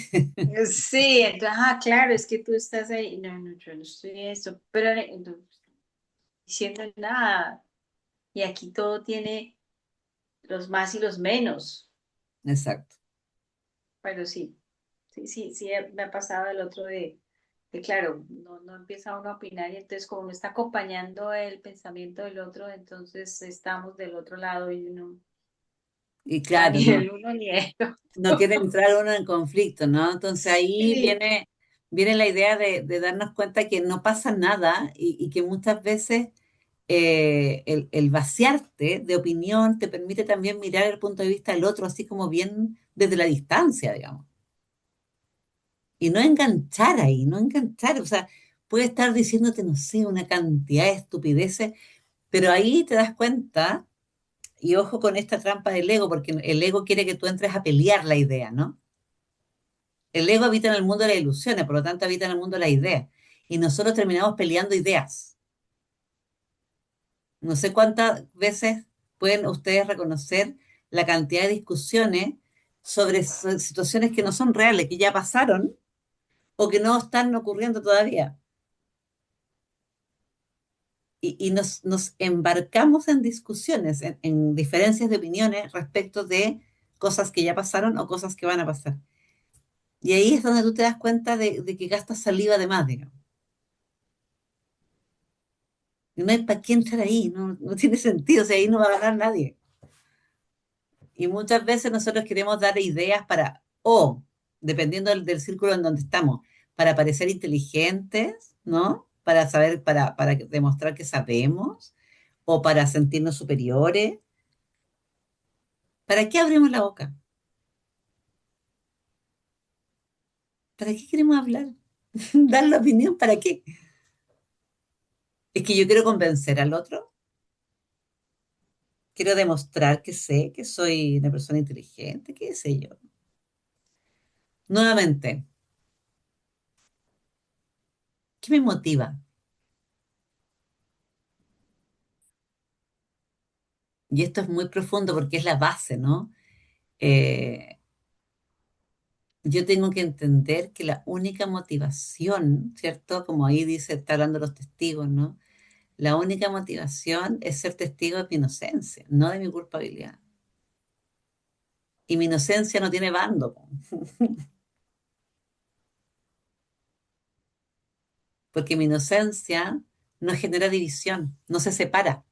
Sí, entonces, claro, es que tú estás ahí. No, no, yo no estoy en eso, pero no estoy diciendo nada. Y aquí todo tiene los más y los menos. Exacto. Pero sí, sí, sí, sí, me ha pasado el otro de claro, no empieza uno a opinar y entonces como no está acompañando el pensamiento del otro, entonces estamos del otro lado y uno, Y ya claro, ni el uno ni el no quiere otro. entrar uno en conflicto, ¿no? Entonces ahí Sí, viene la idea de darnos cuenta que no pasa nada y que muchas veces el vaciarte de opinión te permite también mirar el punto de vista del otro, así como bien desde la distancia, digamos. Y no enganchar ahí, no enganchar, o sea, puede estar diciéndote, no sé, una cantidad de estupideces, pero ahí te das cuenta, y ojo con esta trampa del ego, porque el ego quiere que tú entres a pelear la idea, ¿no? El ego habita en el mundo de las ilusiones, por lo tanto habita en el mundo de las ideas. Y nosotros terminamos peleando ideas. No sé cuántas veces pueden ustedes reconocer la cantidad de discusiones sobre situaciones que no son reales, que ya pasaron o que no están ocurriendo todavía. Y nos embarcamos en discusiones, en diferencias de opiniones respecto de cosas que ya pasaron o cosas que van a pasar. Y ahí es donde tú te das cuenta de que gastas saliva de más, digamos. Y no hay para qué entrar ahí, no tiene sentido, o sea, ahí no va a ganar nadie. Y muchas veces nosotros queremos dar ideas o dependiendo del círculo en donde estamos, para parecer inteligentes, ¿no? Para saber, para demostrar que sabemos, o para sentirnos superiores. ¿Para qué abrimos la boca? ¿Para qué queremos hablar? ¿Dar la opinión? ¿Para qué? Es que yo quiero convencer al otro, quiero demostrar que sé que soy una persona inteligente, qué sé yo. Nuevamente, ¿qué me motiva? Y esto es muy profundo porque es la base, ¿no? Eh, yo tengo que entender que la única motivación, ¿cierto? Como ahí dice, está hablando de los testigos, ¿no? La única motivación es ser testigo de mi inocencia, no de mi culpabilidad. Y mi inocencia no tiene bando, po, porque mi inocencia no genera división, no se separa,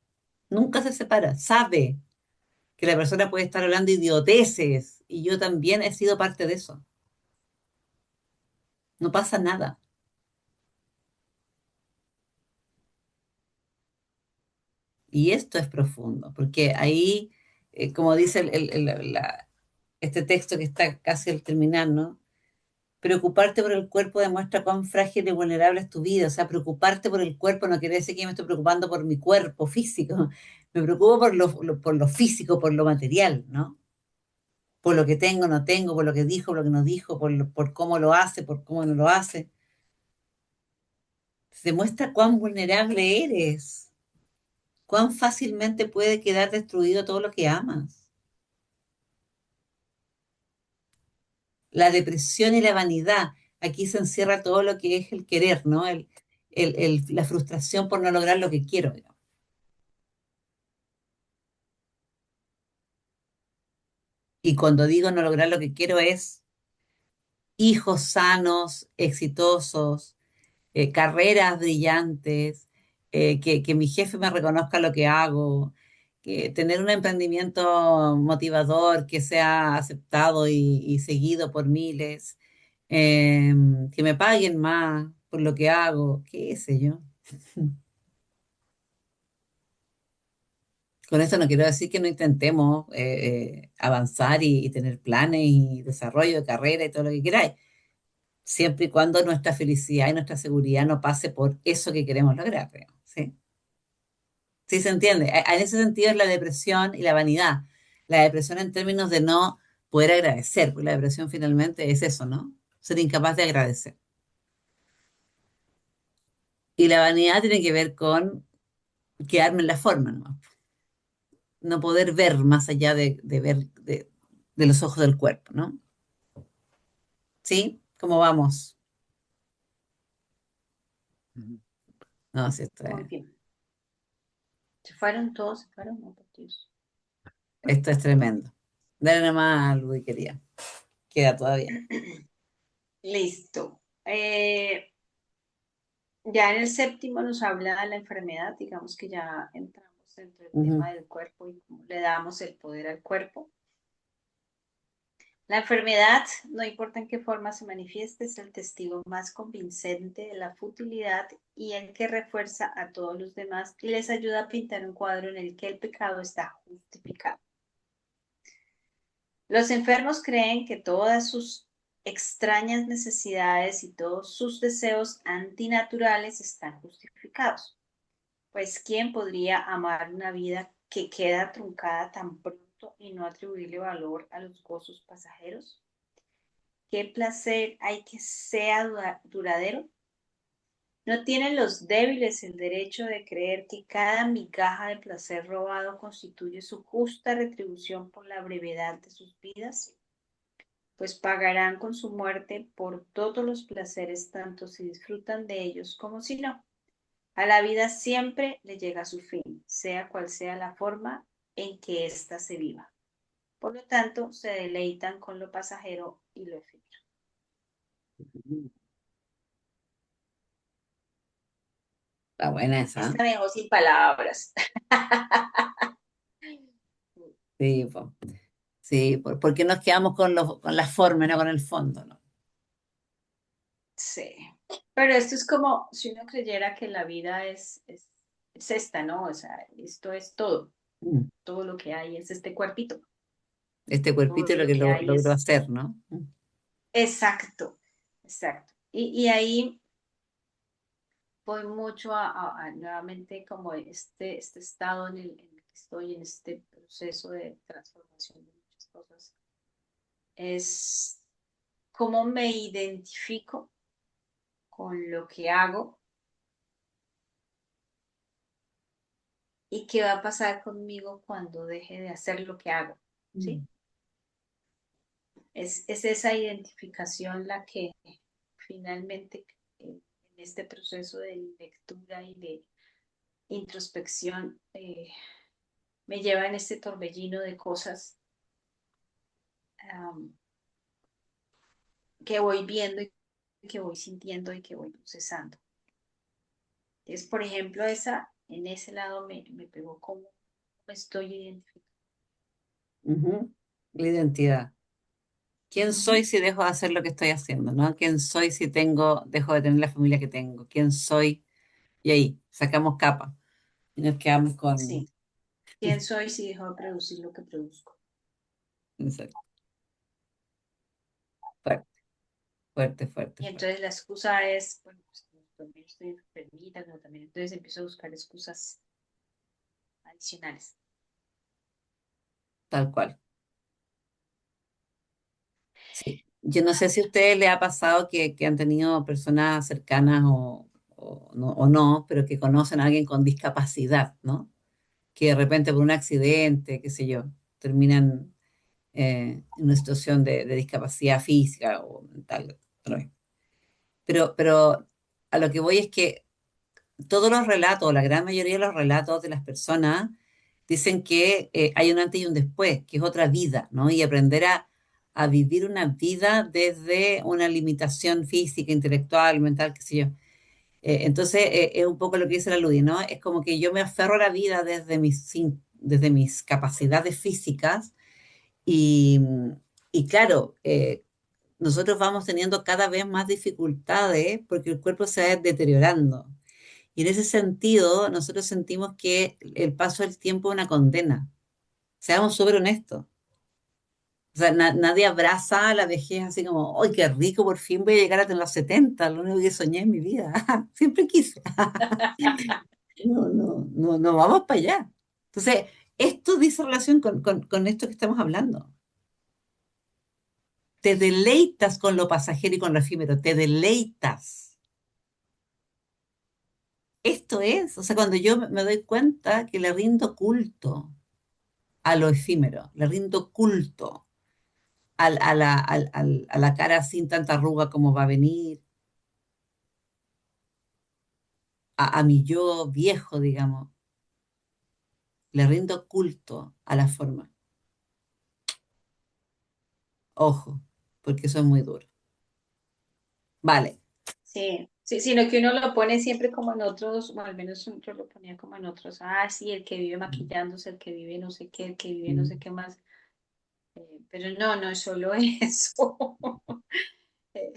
nunca se separa, sabe que la persona puede estar hablando idioteces y yo también he sido parte de eso. No pasa nada. Y esto es profundo, porque ahí, como dice este texto que está casi al terminar, ¿no? Preocuparte por el cuerpo demuestra cuán frágil y vulnerable es tu vida. O sea, preocuparte por el cuerpo no quiere decir que yo me estoy preocupando por mi cuerpo físico. Me preocupo por lo físico, por lo material, ¿no? Por lo que tengo, no tengo, por lo que dijo, por lo que no dijo, por cómo lo hace, por cómo no lo hace. Se demuestra cuán vulnerable eres, cuán fácilmente puede quedar destruido todo lo que amas. La depresión y la vanidad. Aquí se encierra todo lo que es el querer, ¿no? La frustración por no lograr lo que quiero, digamos. Y cuando digo no lograr lo que quiero es hijos sanos, exitosos, carreras brillantes, que mi jefe me reconozca lo que hago, que tener un emprendimiento motivador que sea aceptado y seguido por miles, eh, que me paguen más por lo que hago, qué sé yo. Con esto no quiero decir que no intentemos avanzar y tener planes y desarrollo de carrera y todo lo que queráis, siempre y cuando nuestra felicidad y nuestra seguridad no pase por eso que queremos lograr, digamos, ¿sí? Sí, se entiende. En ese sentido es la depresión y la vanidad. La depresión en términos de no poder agradecer, porque la depresión finalmente es eso, ¿no? Ser incapaz de agradecer. Y la vanidad tiene que ver con quedarme en la forma, ¿no? No poder ver más allá de ver de los ojos del cuerpo, ¿no? ¿Sí? ¿Cómo vamos? Ujú. No, sí, Muy bien. Se fueron todos, se fueron, no, por Dios. esto es tremendo. Dale nomás, Luis, quería. Queda todavía. Listo. Ya en el séptimo nos habla de la enfermedad, digamos que ya entramos dentro del Ujú, tema del cuerpo y cómo le damos el poder al cuerpo. La enfermedad, no importa en qué forma se manifieste, es el testigo más convincente de la futilidad y el que refuerza a todos los demás y les ayuda a pintar un cuadro en el que el pecado está justificado. Los enfermos creen que todas sus extrañas necesidades y todos sus deseos antinaturales están justificados. Pues ¿quién podría amar una vida que queda truncada tan pronto y no atribuirle valor a los gozos pasajeros? ¿Qué placer hay que sea duradero? ¿No tienen los débiles el derecho de creer que cada migaja de placer robado constituye su justa retribución por la brevedad de sus vidas? Pues pagarán con su muerte por todos los placeres, tanto si disfrutan de ellos como si no. A la vida siempre le llega su fin, sea cual sea la forma en que ésta se viva. Por lo tanto, se deleitan con lo pasajero y lo efímero. ujú. Está buena esa. Esta me dejó sin palabras. Sí, po. Sí, ¿por qué nos quedamos con las formas, no con el fondo, ¿no? Sí. Pero esto es como si uno creyera que la vida es esta, ¿no? O sea, esto es todo. Mm. Todo lo que hay es este cuerpito. Este Todo cuerpito es lo lo que que hay logró es hacer, ¿no? Mm. exacto, exacto. Y ahí voy mucho nuevamente como este estado en el que estoy, en este proceso de transformación de muchas cosas. Es cómo me identifico con lo que hago y qué va a pasar conmigo cuando deje de hacer lo que hago, ¿sí? Mm. Es esa identificación la que finalmente en este proceso de lectura y de introspección me lleva en este torbellino de cosas um, que voy viendo y que voy sintiendo y que voy procesando. Entonces, por ejemplo, en ese lado me pegó cómo me estoy identificando. Ujú. La identidad. ¿Quién soy Ujú. si dejo de hacer lo que estoy haciendo, ¿no? ¿Quién soy si dejo de tener la familia que tengo? ¿Quién soy? Y ahí sacamos capa y nos quedamos con... Sí, ¿quién soy si dejo de producir lo que produzco? Exacto. Fuerte, fuerte, fuerte, Y fuerte. entonces la excusa es, bueno, pues como también estoy enfermita, como también, entonces empiezo a buscar excusas adicionales. Tal cual. Sí. Yo no sé si a ustedes les ha pasado que han tenido personas cercanas o no, pero que conocen a alguien con discapacidad, ¿no? Que de repente por un accidente, qué sé yo, terminan en una situación de discapacidad física o mental. Pero a lo que voy es que todos los relatos, la gran mayoría de los relatos de las personas, Dicen que hay un antes y un después, que es otra vida, ¿no? Y aprender a vivir una vida desde una limitación física, intelectual, mental, qué sé yo. Entonces, es un poco lo que dice la Ludi, ¿no? Es como que yo me aferro a la vida desde mis capacidades físicas y, y claro, nosotros vamos teniendo cada vez más dificultades porque el cuerpo se va deteriorando. Y en ese sentido, nosotros sentimos que el paso del tiempo es una condena. Seamos súper honestos. O sea, nadie abraza la vejez así como, ¡ay, qué rico! Por fin voy a llegar a los 70, lo único que soñé en mi vida. Siempre quise. No, no, no, no vamos para allá. Entonces, esto dice relación con esto que estamos hablando. Te deleitas con lo pasajero y con lo efímero, te deleitas. Esto es, o sea, cuando yo me doy cuenta que le rindo culto a lo efímero, le rindo culto a la cara sin tanta arruga como va a venir, a mi yo viejo, digamos, le rindo culto a la forma. Ojo, porque eso es muy duro. Vale. Sí, sí, sino que uno lo pone siempre como en otros, o al menos yo lo ponía como en otros, sí, el que vive maquillándose, el que vive no sé qué, el que vive no sé Mm, qué más, pero no, no es solo eso. Eh,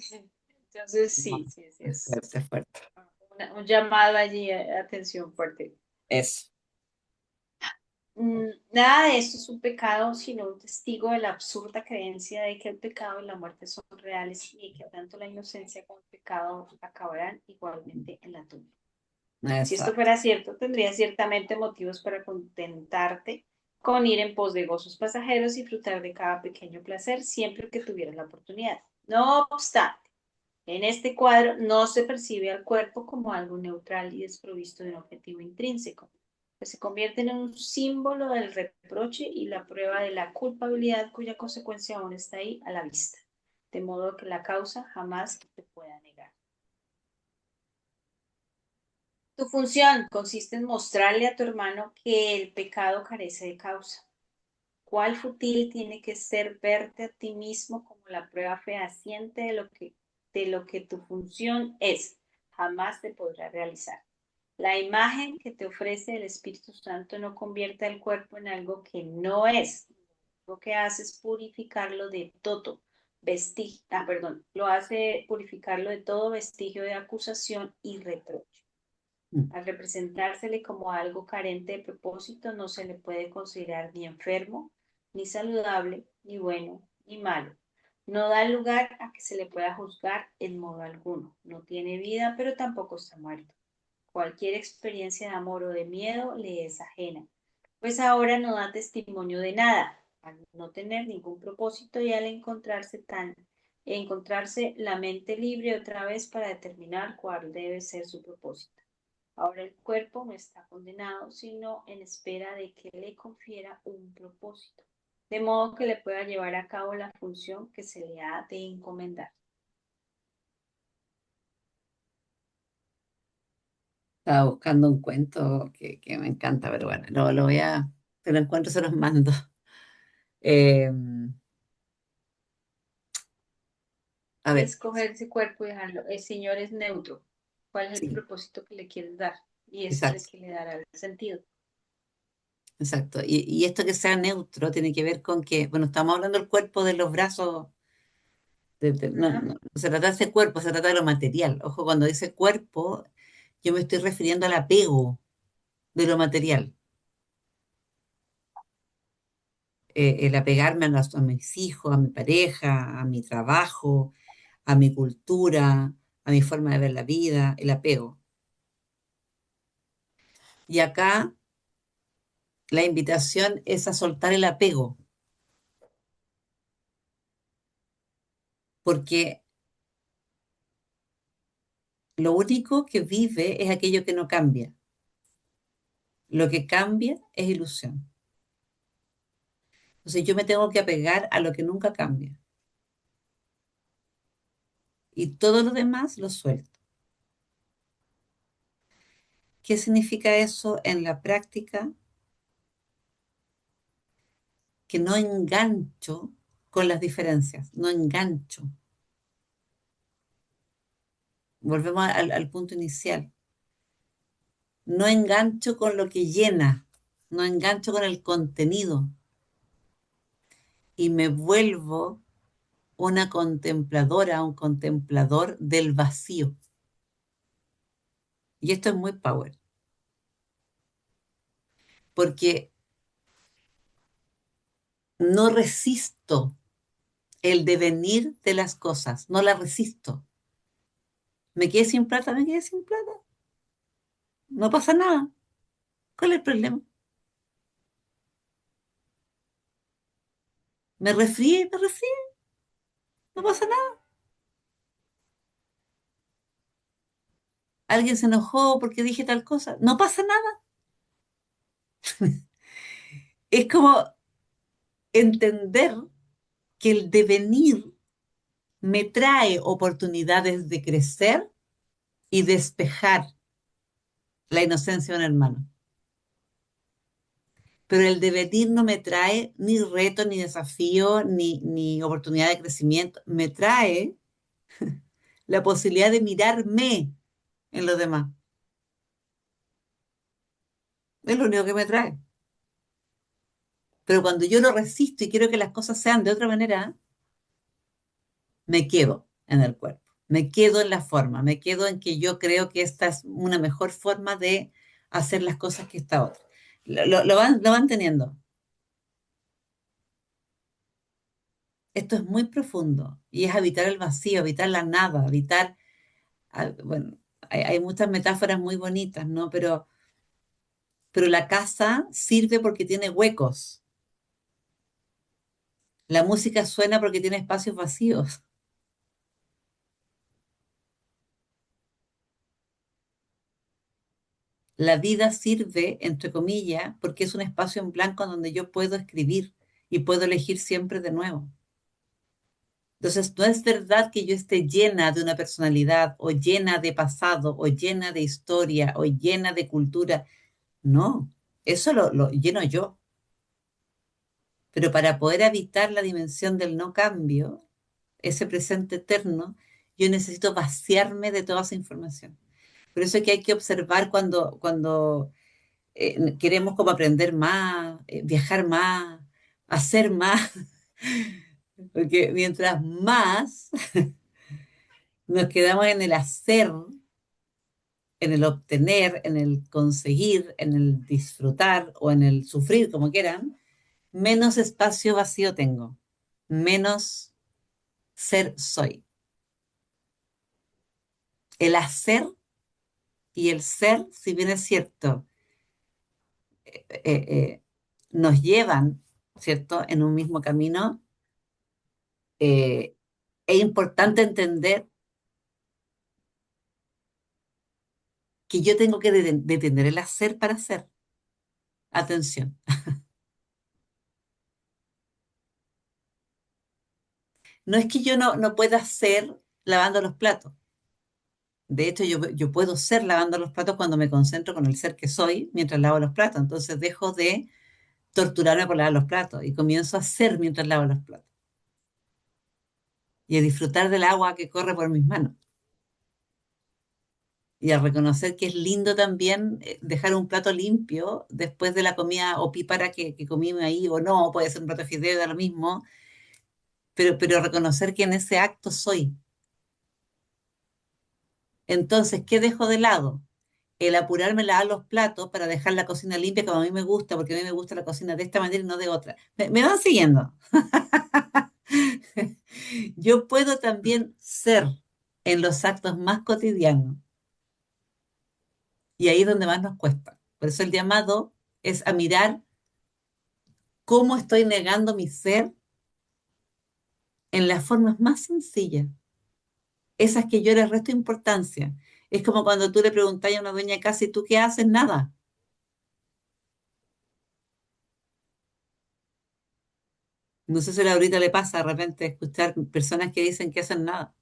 Entonces, no, sí, sí, sí, es es fuerte, es fuerte. un llamado allí a atención fuerte. Eso. Nada de esto es un pecado, sino un testigo de la absurda creencia de que el pecado y la muerte son reales y que tanto la inocencia como el pecado acabarán igualmente en la tumba. Si esto Exacto. fuera cierto, tendrías ciertamente motivos para contentarte con ir en pos de gozos pasajeros y disfrutar de cada pequeño placer siempre que tuvieras la oportunidad. No obstante, en este cuadro no se percibe al cuerpo como algo neutral y desprovisto de un objetivo intrínseco, que se convierte en un símbolo del reproche y la prueba de la culpabilidad cuya consecuencia aún está ahí a la vista, de modo que la causa jamás se pueda negar. Tu función consiste en mostrarle a tu hermano que el pecado carece de causa. ¿Cuál fútil tiene que ser verte a ti mismo como la prueba fehaciente de lo que tu función es? Jamás te podrá realizar. La imagen que te ofrece el Espíritu Santo no convierte al cuerpo en algo que no es. Lo que hace es purificarlo de todo vestigio, lo hace purificarlo de todo vestigio de acusación y reproche. Mm. Al representársele como algo carente de propósito, no se le puede considerar ni enfermo, ni saludable, ni bueno, ni malo. No da lugar a que se le pueda juzgar en modo alguno. No tiene vida, pero tampoco está muerto. Cualquier experiencia de amor o de miedo le es ajena, pues ahora no da testimonio de nada, al no tener ningún propósito y al encontrarse la mente libre otra vez para determinar cuál debe ser su propósito. Ahora el cuerpo no está condenado, sino en espera de que le confiera un propósito, de modo que le pueda llevar a cabo la función que se le ha de encomendar. Estaba buscando un cuento que me encanta, pero bueno, lo voy a, te lo encuentro, se los mando. Eh, a Y ver, escoger ese cuerpo y dejarlo. El Señor es neutro. ¿Cuál es el sí, propósito que le quieres dar? Y eso es el exacto, que le dará el sentido. exacto. Y esto que sea neutro tiene que ver con que, bueno, estamos hablando del cuerpo de los brazos, no, Ajá. no se trata de ese cuerpo, se trata de lo material. Ojo, cuando dice cuerpo, yo me estoy refiriendo al apego de lo material. El apegarme a mis hijos, a mi pareja, a mi trabajo, a mi cultura, a mi forma de ver la vida, el apego. Y acá la invitación es a soltar el apego, porque lo único que vive es aquello que no cambia. Lo que cambia es ilusión. Entonces yo me tengo que apegar a lo que nunca cambia. Y todo lo demás lo suelto. ¿Qué significa eso en la práctica? que no engancho con las diferencias, no engancho. Volvemos al punto inicial. No engancho con lo que llena, no engancho con el contenido y me vuelvo una contempladora, un contemplador del vacío. Y esto es muy power, porque no resisto el devenir de las cosas, no la resisto. Me quedé sin plata, me quedé sin plata, no pasa nada. ¿Cuál es el problema? Me resfrié, no pasa nada. Alguien se enojó porque dije tal cosa, no pasa nada. Es como entender que el devenir me trae oportunidades de crecer y despejar la inocencia de un hermano. Pero el devenir no me trae ni reto, ni desafío, ni oportunidad de crecimiento. Me trae la posibilidad de mirarme en los demás. Es lo único que me trae. Pero cuando yo lo resisto y quiero que las cosas sean de otra manera, me quedo en el cuerpo. Me quedo en la forma. Me quedo en que yo creo que esta es una mejor forma de hacer las cosas que esta otra. Lo van teniendo. Esto es muy profundo y es habitar el vacío, habitar la nada, habitar, bueno, hay muchas metáforas muy bonitas, ¿no? Pero la casa sirve porque tiene huecos. La música suena porque tiene espacios vacíos. La vida sirve, entre comillas, porque es un espacio en blanco donde yo puedo escribir y puedo elegir siempre de nuevo. Entonces, no es verdad que yo esté llena de una personalidad o llena de pasado o llena de historia o llena de cultura. No, eso lo lleno yo. Pero para poder habitar la dimensión del no cambio, ese presente eterno, yo necesito vaciarme de toda esa información. Por eso es que hay que observar cuando queremos como aprender más, viajar más, hacer más, porque mientras más nos quedamos en el hacer, en el obtener, en el conseguir, en el disfrutar o en el sufrir, como quieran, menos espacio vacío tengo, menos ser soy. El hacer y el ser, si bien es cierto, nos llevan, ¿cierto?, en un mismo camino, eh, es importante entender que yo tengo que detener el hacer para hacer. Atención. No es que yo no pueda hacer lavando los platos. De hecho, yo puedo ser lavando los platos cuando me concentro con el ser que soy mientras lavo los platos. Entonces dejo de torturarme por lavar los platos y comienzo a hacer mientras lavo los platos y a disfrutar del agua que corre por mis manos y a reconocer que es lindo también dejar un plato limpio después de la comida opípara que comí ahí o no, puede ser un plato de fideo, da lo mismo, pero reconocer que en ese acto soy. Entonces, ¿qué dejo de lado? El apurarme a lavar los platos para dejar la cocina limpia como a mí me gusta, porque a mí me gusta la cocina de esta manera y no de otra. ¿Me van siguiendo? Yo puedo también ser en los actos más cotidianos y ahí es donde más nos cuesta. Por eso el llamado es a mirar cómo estoy negando mi ser en las formas más sencillas, esas que yo les resto importancia. Es como cuando tú le preguntas a una dueña de casa, ¿y tú qué haces? Nada. No sé si a la ahorita le pasa de repente escuchar personas que dicen que hacen nada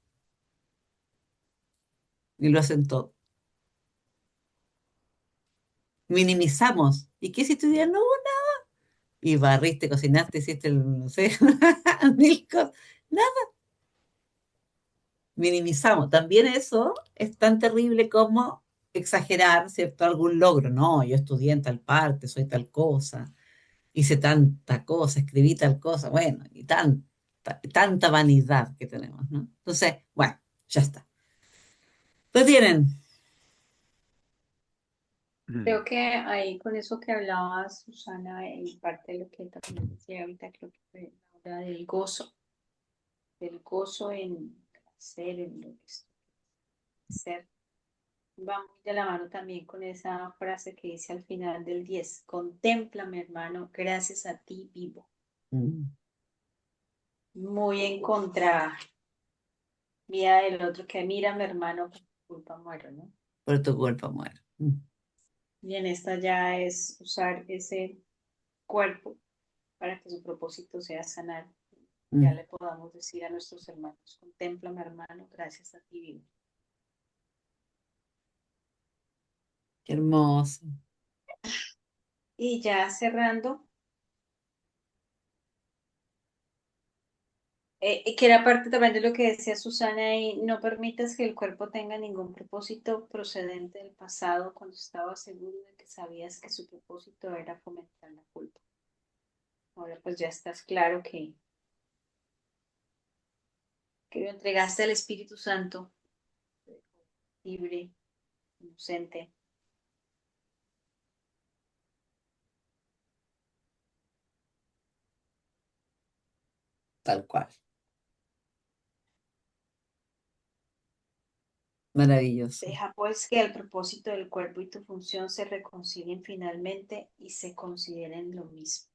y lo hacen todo. Minimizamos. ¿Y qué si tu día no? y barriste, cocinaste, hiciste, no sé, mil cosas. Nada, minimizamos. También eso es tan terrible como exagerar, ¿cierto? Algún logro. No, yo estudié en tal parte, soy tal cosa, hice tanta cosa, escribí tal cosa, bueno, y tanta vanidad que tenemos, ¿no? Entonces, bueno, ya está. Pues tienen. Creo que ahí con eso que hablaba Susana y parte de lo que también decía ahorita, creo que fue la hora del gozo en hacer, en lo que es ser. Va muy de la mano también con esa frase que dice al final del 10: contémplame, hermano, gracias a ti vivo. Mm, Muy en contra vida del otro que mírame, hermano, por tu culpa muero, ¿no? por tu culpa muero. Y en esta ya es usar ese cuerpo para que su propósito sea sanar. Ya Mm, le podamos decir a nuestros hermanos: contémplame, hermano, gracias a ti vivo. qué hermoso. Y ya cerrando, que era parte también de lo que decía Susana, y no permitas que el cuerpo tenga ningún propósito procedente del pasado cuando estabas seguro de que sabías que su propósito era fomentar la culpa. Ahora pues ya estás claro que lo entregaste al Espíritu Santo, libre, inocente. Tal cual. Maravilloso. Deja pues que el propósito del cuerpo y tu función se reconcilien finalmente y se consideren lo mismo.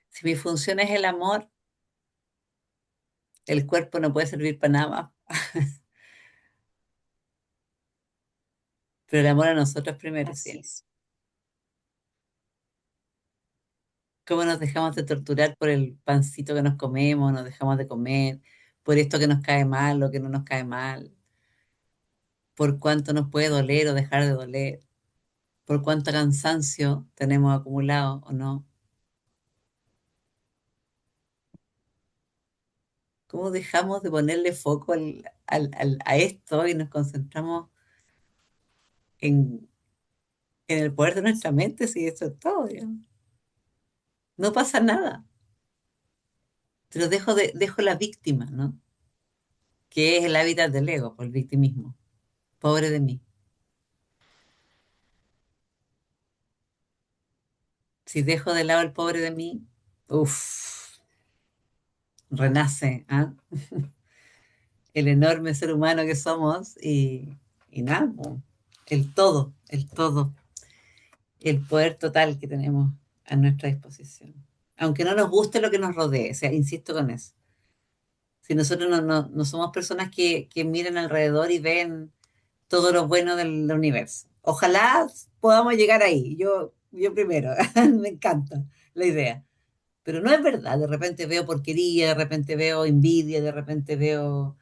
Si mi función es el amor, el cuerpo no puede servir para nada más. Pero el amor a nosotros primero, Así siempre. es. ¿Cómo nos dejamos de torturar por el pancito que nos comemos, nos dejamos de comer, por esto que nos cae mal o que no nos cae mal, por cuánto nos puede doler o dejar de doler, por cuánto cansancio tenemos acumulado o no? ¿Cómo dejamos de ponerle foco a esto y nos concentramos en, en el poder de nuestra mente? Si eso es todo, digamos. No pasa nada, pero dejo la víctima, ¿no? Que es el hábitat del ego, por el victimismo. Pobre de mí. Si dejo de lado el pobre de mí, uff, renace, ¿ah? El enorme ser humano que somos y nada, po, el todo, el poder total que tenemos a nuestra disposición. Aunque no nos guste lo que nos rodee, o sea, insisto con eso. Si nosotros no somos personas que miren alrededor y ven todo lo bueno del universo. Ojalá podamos llegar ahí, yo primero, me encanta la idea. Pero no es verdad, de repente veo porquería, de repente veo envidia, de repente veo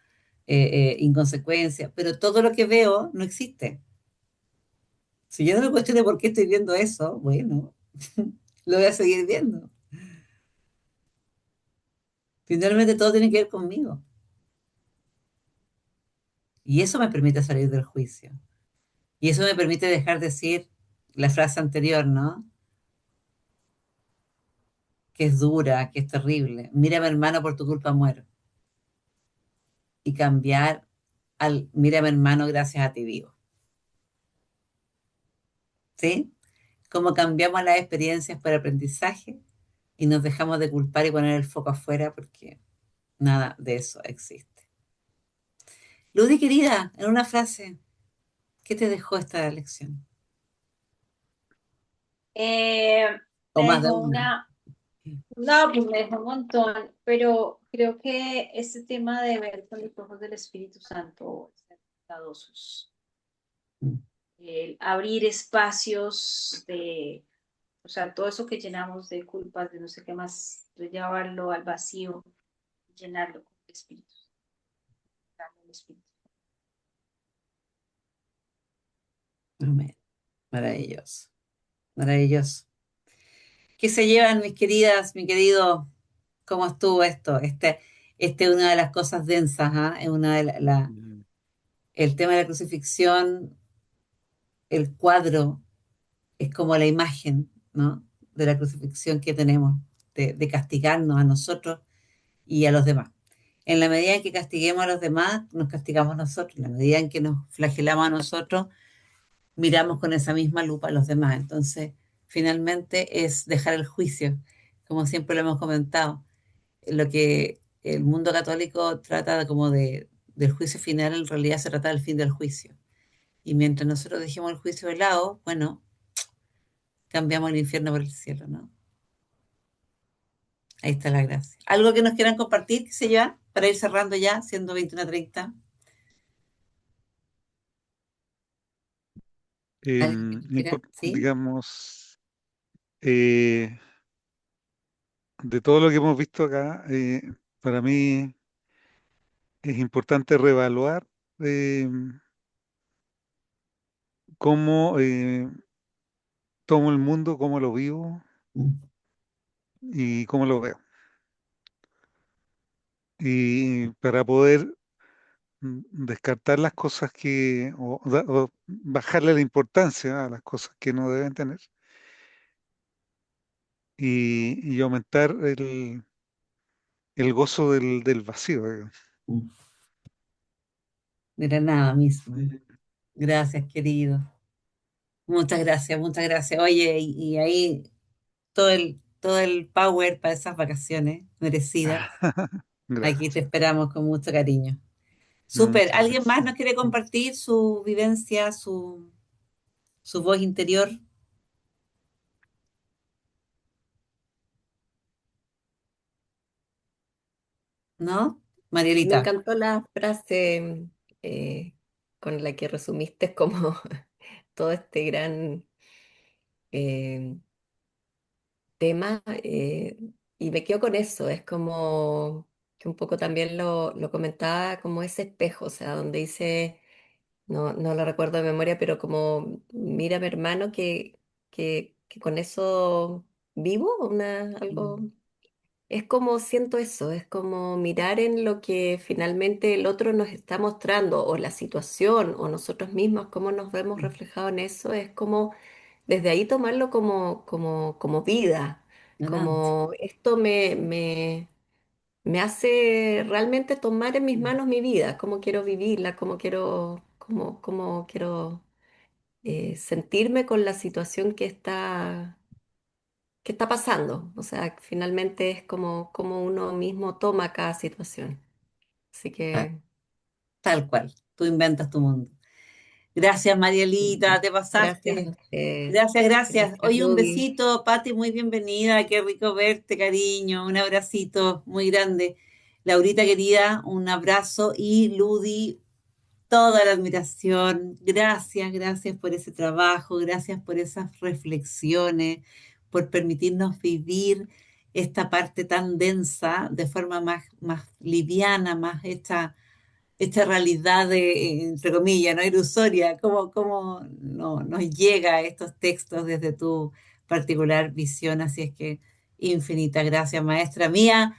inconsecuencia, pero todo lo que veo no existe. Si yo no me cuestiono por qué estoy viendo eso, bueno, lo voy a seguir viendo. Finalmente todo tiene que ver conmigo. Y eso me permite salir del juicio. Y eso me permite dejar de decir la frase anterior, ¿no? Que es dura, que es terrible. Mírame, hermano, por tu culpa muero. Y cambiar al mírame, hermano, gracias a ti vivo. ¿Sí? Cómo cambiamos las experiencias por aprendizaje y nos dejamos de culpar y poner el foco afuera porque nada de eso existe. Ludi, querida, en una frase, ¿qué te dejó esta lección? Eh, O Me más de dejó una. no, pues me dejó un montón, pero creo que este tema de ver con los ojos del Espíritu Santo es bondadosos. Mm. El abrir espacios de, o sea, todo eso que llenamos de culpas, de no sé qué más, de llevarlo al vacío, llenarlo con el Espíritu Santo. Amén. Maravilloso, maravilloso. ¿Qué se llevan, mis queridas, mi querido? ¿Cómo estuvo esto? Este es una de las cosas densas, ¿ah? Es una de Mm. el tema de la crucifixión, el cuadro, es como la imagen, ¿no? De la crucifixión que tenemos, de castigarnos a nosotros y a los demás. En la medida en que castiguemos a los demás, nos castigamos nosotros. En la medida en que nos flagelamos a nosotros, miramos con esa misma lupa a los demás. Entonces, finalmente es dejar el juicio, como siempre lo hemos comentado. Lo que el mundo católico trata del juicio final, en realidad se trata del fin del juicio. Y mientras nosotros dejemos el juicio de lado, bueno, cambiamos el infierno por el cielo, ¿no? Ahí está la gracia. ¿Algo que nos quieran compartir, qué sé yo, para ir cerrando ya, siendo 21:30? ¿Alguien que nos quiera? ¿Sí? Digamos, eh, de todo lo que hemos visto acá, para mí es importante reevaluar eh, cómo tomo el mundo, cómo lo vivo Mm. y cómo lo veo. Y para poder descartar las cosas o bajarle la importancia a las cosas que no deben tener y aumentar el gozo del vacío, digamos. Mm. De la nada mismo. Gracias, querido. Muchas gracias, muchas gracias. Oye, y ahí todo el power para esas vacaciones merecidas. Aquí te Gracias, esperamos con mucho cariño. Súper. muchas ¿Alguien más gracias. nos quiere compartir su vivencia, su voz interior? ¿No? Me Marielita. encantó la frase eh, con la que resumiste como todo este gran eh, tema, y me quedo con eso. Es como que un poco también lo comentaba como ese espejo, o sea, donde dice, no lo recuerdo de memoria, pero como mira mi hermano que con eso vivo, algo. Es como siento eso, es como mirar en lo que finalmente el otro nos está mostrando, o la situación, o nosotros mismos, cómo nos vemos reflejados en eso, es como desde ahí tomarlo como vida, Adelante. como esto me hace realmente tomar en mis manos mi vida, cómo quiero vivirla, cómo quiero sentirme con la situación que está pasando. O sea, finalmente es como uno mismo toma cada situación. Así Ta- que Tal cual. Tú inventas tu mundo. Gracias, mm, Marielita, te gracias a pasaste. ustedes. Gracias, gracias. Gracias, Oye, un Ruby. besito, Pati, muy bienvenida. Qué rico verte, cariño. Un abracito muy grande. Laurita querida, un abrazo. Y Ludi, toda la admiración. Gracias, gracias por ese trabajo, gracias por esas reflexiones, por permitirnos vivir esta parte tan densa de forma más liviana, más esta realidad entre comillas, no ilusoria, cómo nos llega a estos textos desde tu particular visión. Así es que infinitas gracias, maestra mía.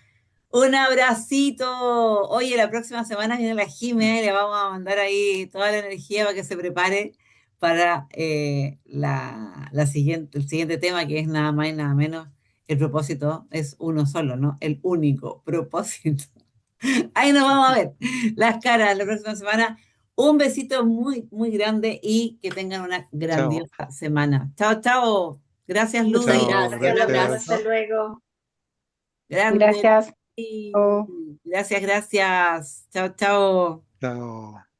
Un abracito. Oye, la próxima semana viene la Jime, le vamos a mandar ahí toda la energía para que se prepare para el siguiente tema, que es nada más y nada menos. El propósito es uno solo, ¿no? El único propósito. Ahí nos vamos a ver las caras la próxima semana. Un besito muy, muy grande y que tengan una Chao, grandiosa semana. Chao, chao. Gracias, Muchas Ludi. chao, Hasta Un gracias. luego, hasta gracias. abrazo luego. grande. Gracias. Sí. Oh. Gracias, gracias. Chao, chao. Chao.